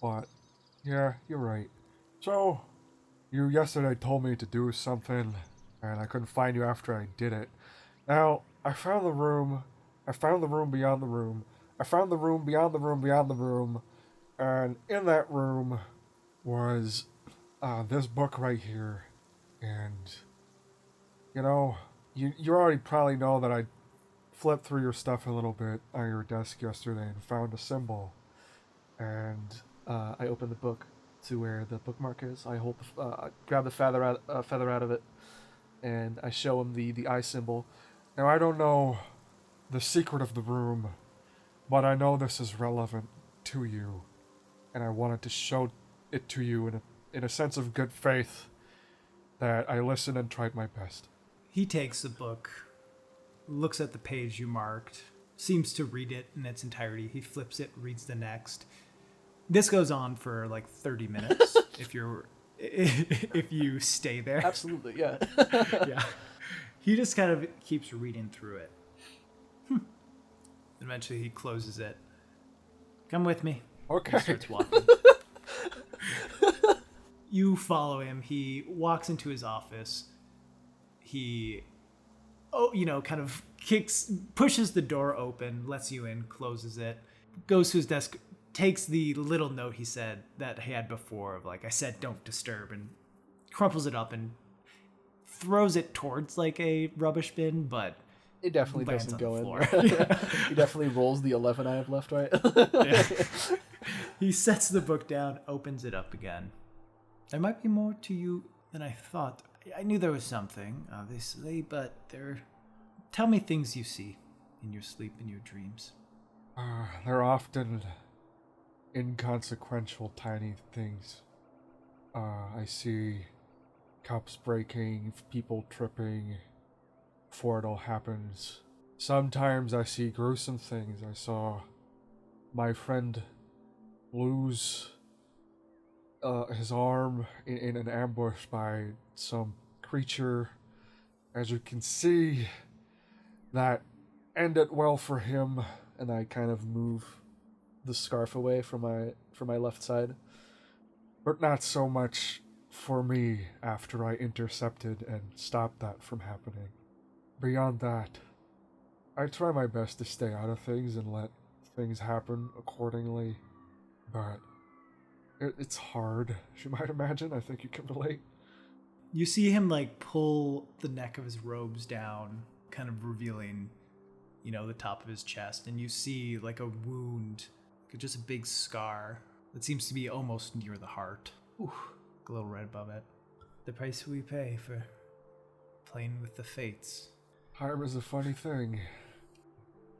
but yeah, you're right. So, you yesterday told me to do something, and I couldn't find you after I did it. Now, I found the room beyond the room, I found the room beyond the room beyond the room, and in that room was this book right here, and you already probably know that I flipped through your stuff a little bit on your desk yesterday and found a symbol, and I opened the book to where the bookmark is. I grab the feather out of it, and I show him the eye symbol. Now, I don't know the secret of the room, but I know this is relevant to you, and I wanted to show it to you in a sense of good faith that I listened and tried my best. He takes the book, looks at the page you marked, seems to read it in its entirety. He flips it, reads the next. This goes on for like 30 minutes if you stay there. Absolutely, yeah. Yeah. He just kind of keeps reading through it. Eventually he closes it. Come with me. Okay. He starts walking. You follow him. He walks into his office. He, kind of pushes the door open, lets you in, closes it, goes to his desk, takes the little note he said that he had before of like, I said don't disturb, and crumples it up and throws it towards like a rubbish bin, but it definitely lands doesn't on go the in. floor. He definitely rolls the 11 I have left, right? Yeah. He sets the book down, opens it up again. There might be more to you than I thought. I knew there was something, obviously, but tell me things you see in your sleep and your dreams. They're often inconsequential, tiny things. I see cups breaking, people tripping before it all happens. Sometimes I see gruesome things. I saw my friend lose his arm in an ambush by some creature. As you can see, that ended well for him. And I kind of move the scarf away from my left side. But not so much for me after I intercepted and stopped that from happening. Beyond that, I try my best to stay out of things and let things happen accordingly, but it's hard, as you might imagine. I think you can relate. You see him like pull the neck of his robes down, kind of revealing, the top of his chest, and you see like a wound, just a big scar that seems to be almost near the heart. Ooh, a little red above it. The price we pay for playing with the fates. Time is a funny thing.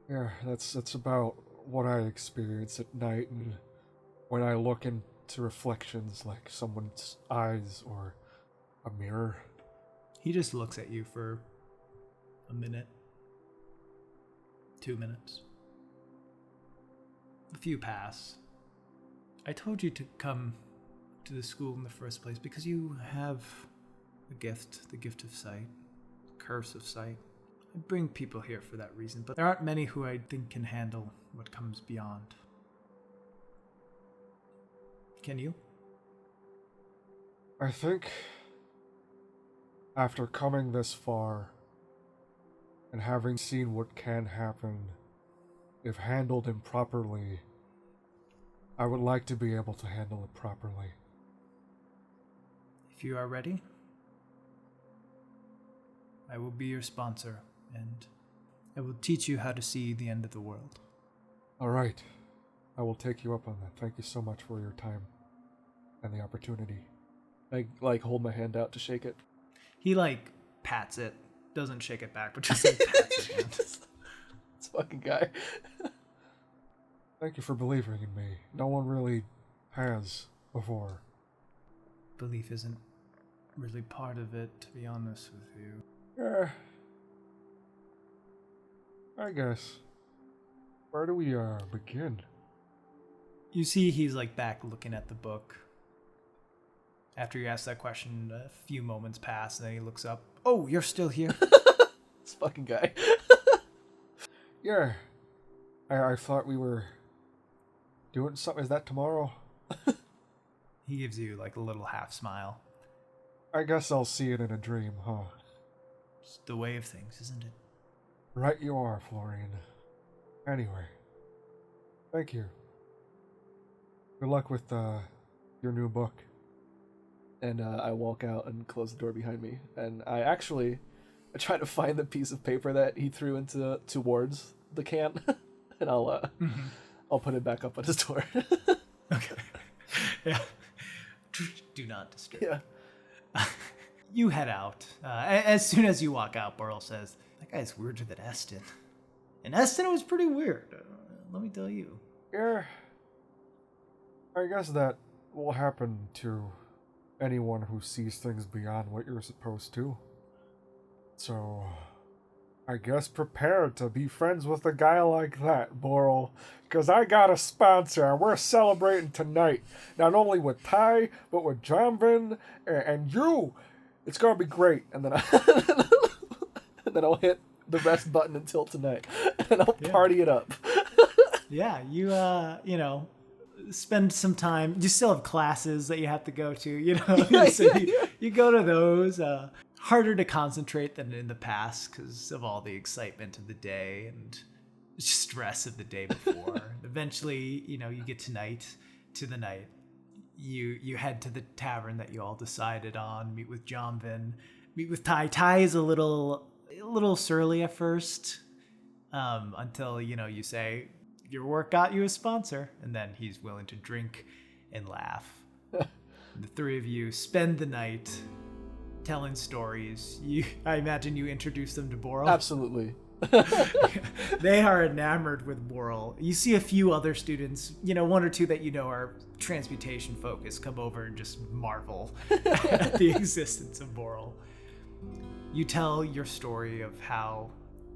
Yeah, that's about what I experience at night, and when I look into reflections like someone's eyes or a mirror. He just looks at you for a minute. 2 minutes. A few pass. I told you to come to the school in the first place because you have a gift, the gift of sight, the curse of sight. I bring people here for that reason, but there aren't many who I think can handle what comes beyond. Can you? I think after coming this far and having seen what can happen if handled improperly, I would like to be able to handle it properly. If you are ready, I will be your sponsor, and I will teach you how to see the end of the world. All right. I will take you up on that. Thank you so much for your time and the opportunity. I hold my hand out to shake it. He pats it, doesn't shake it back, but just pats his hand. This fucking guy. Thank you for believing in me. No one really has before. Belief isn't really part of it, to be honest with you. Yeah. I guess. Where do we begin? You see he's back looking at the book. After you ask that question, a few moments pass, and then he looks up. Oh, you're still here? This fucking guy. Yeah. I thought we were doing something. Is that tomorrow? He gives you a little half smile. I guess I'll see it in a dream, huh? It's the way of things, isn't it? Right you are, Florian. Anyway. Thank you. Good luck with your new book. And I walk out and close the door behind me. And I try to find the piece of paper that he threw towards the can. And I'll put it back up on his door. Okay. Yeah. Do not disturb. Yeah. You head out. As soon as you walk out, Burl says, that guy's weirder than Eston. And Eston was pretty weird. Let me tell you. Yeah. I guess that will happen to anyone who sees things beyond what you're supposed to. So, I guess prepare to be friends with a guy like that, Boral. Because I got a sponsor, and we're celebrating tonight. Not only with Ty, but with Jonvin and you. It's gonna be great. And then I'll hit the rest button until tonight. And I'll party it up. Yeah, you spend some time. You still have classes that you have to go to, so you go to those. Harder to concentrate than in the past because of all the excitement of the day and stress of the day before. Eventually, you get to the night. You head to the tavern that you all decided on, meet with Jonvin, meet with Ty. Ty is a little surly at first, until, you say, your work got you a sponsor, and then he's willing to drink and laugh. The three of you spend the night telling stories. I imagine you introduce them to Boral. Absolutely. They are enamored with Boral. You see a few other students, one or two that are transmutation focused, come over and just marvel at the existence of Boral. You tell your story of how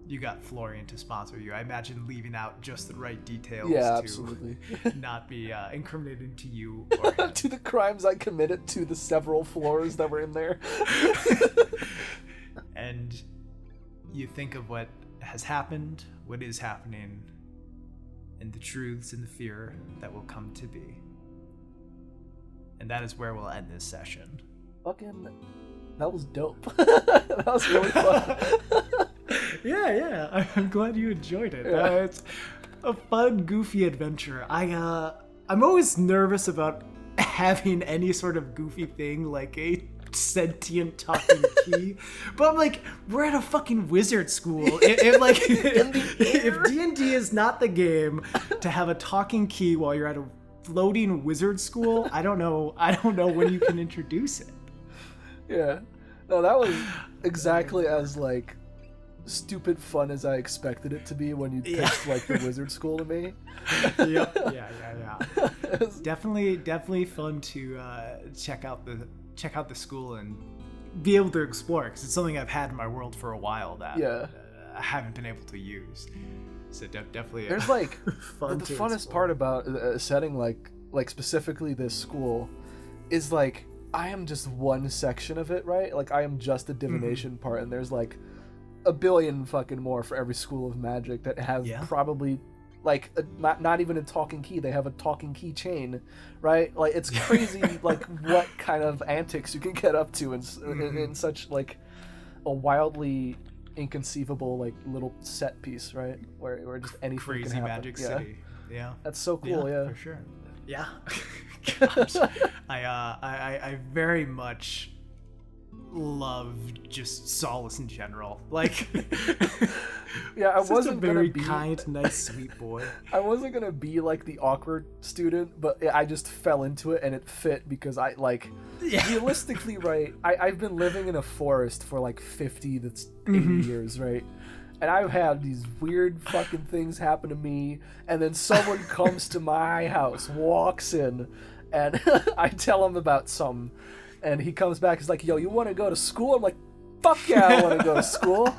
you got Florian to sponsor you. I imagine leaving out just the right details to absolutely. Not be incriminating to you or to the crimes I committed to the several floors that were in there. And you think of what has happened, what is happening, and the truths and the fear that will come to be. And that is where we'll end this session. Fucking, that was dope. That was really fun. Yeah. I'm glad you enjoyed it. Yeah. It's a fun, goofy adventure. I'm always nervous about having any sort of goofy thing like a sentient talking key, but I'm like, we're at a fucking wizard school. If D&D is not the game to have a talking key while you're at a floating wizard school, I don't know when you can introduce it. Yeah. No, that was exactly as stupid fun as I expected it to be when you pitched the wizard school to me. Yep. Yeah. Definitely fun to check out the school and be able to explore, because it's something I've had in my world for a while that I haven't been able to use. So definitely there's fun. The funnest part about a setting like specifically this school is I am just one section of it, right? I am just the divination part, and there's a billion fucking more for every school of magic that have probably not even a talking key. They have a talking key chain, right? It's crazy what kind of antics you can get up to in such a wildly inconceivable little set piece, right? Where just anything crazy can happen. Magic City. Yeah. That's so cool, yeah. For sure. Yeah. Gosh. I very much love just Solace in general. Yeah, I wasn't a very gonna be kind, nice, sweet boy. I wasn't gonna be the awkward student, but I just fell into it and it fit because I realistically, right? I've been living in a forest for 50 that's 80 years, right? And I've had these weird fucking things happen to me, and then someone comes to my house, walks in, and I tell him about some, and he comes back, he's like, yo, you want to go to school? I'm like, fuck yeah, I want to go to school.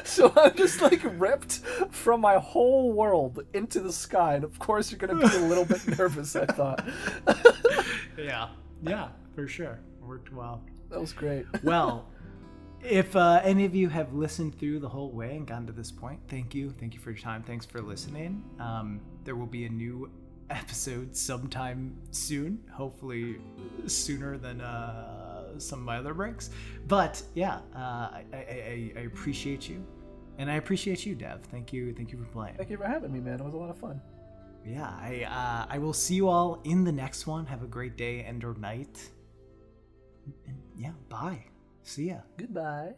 So I'm just ripped from my whole world into the sky, and of course you're going to be a little bit nervous, I thought. Yeah, for sure. Worked well. That was great. Well, if any of you have listened through the whole way and gotten to this point, thank you for your time. Thanks for listening. There will be a new episode sometime soon, hopefully sooner than some of my other breaks. But yeah, I appreciate you, and I appreciate you, Dev. Thank you for playing. Thank you for having me, man. It was a lot of fun. Yeah, I will see you all in the next one. Have a great day and or night. And yeah, bye. See ya. Goodbye.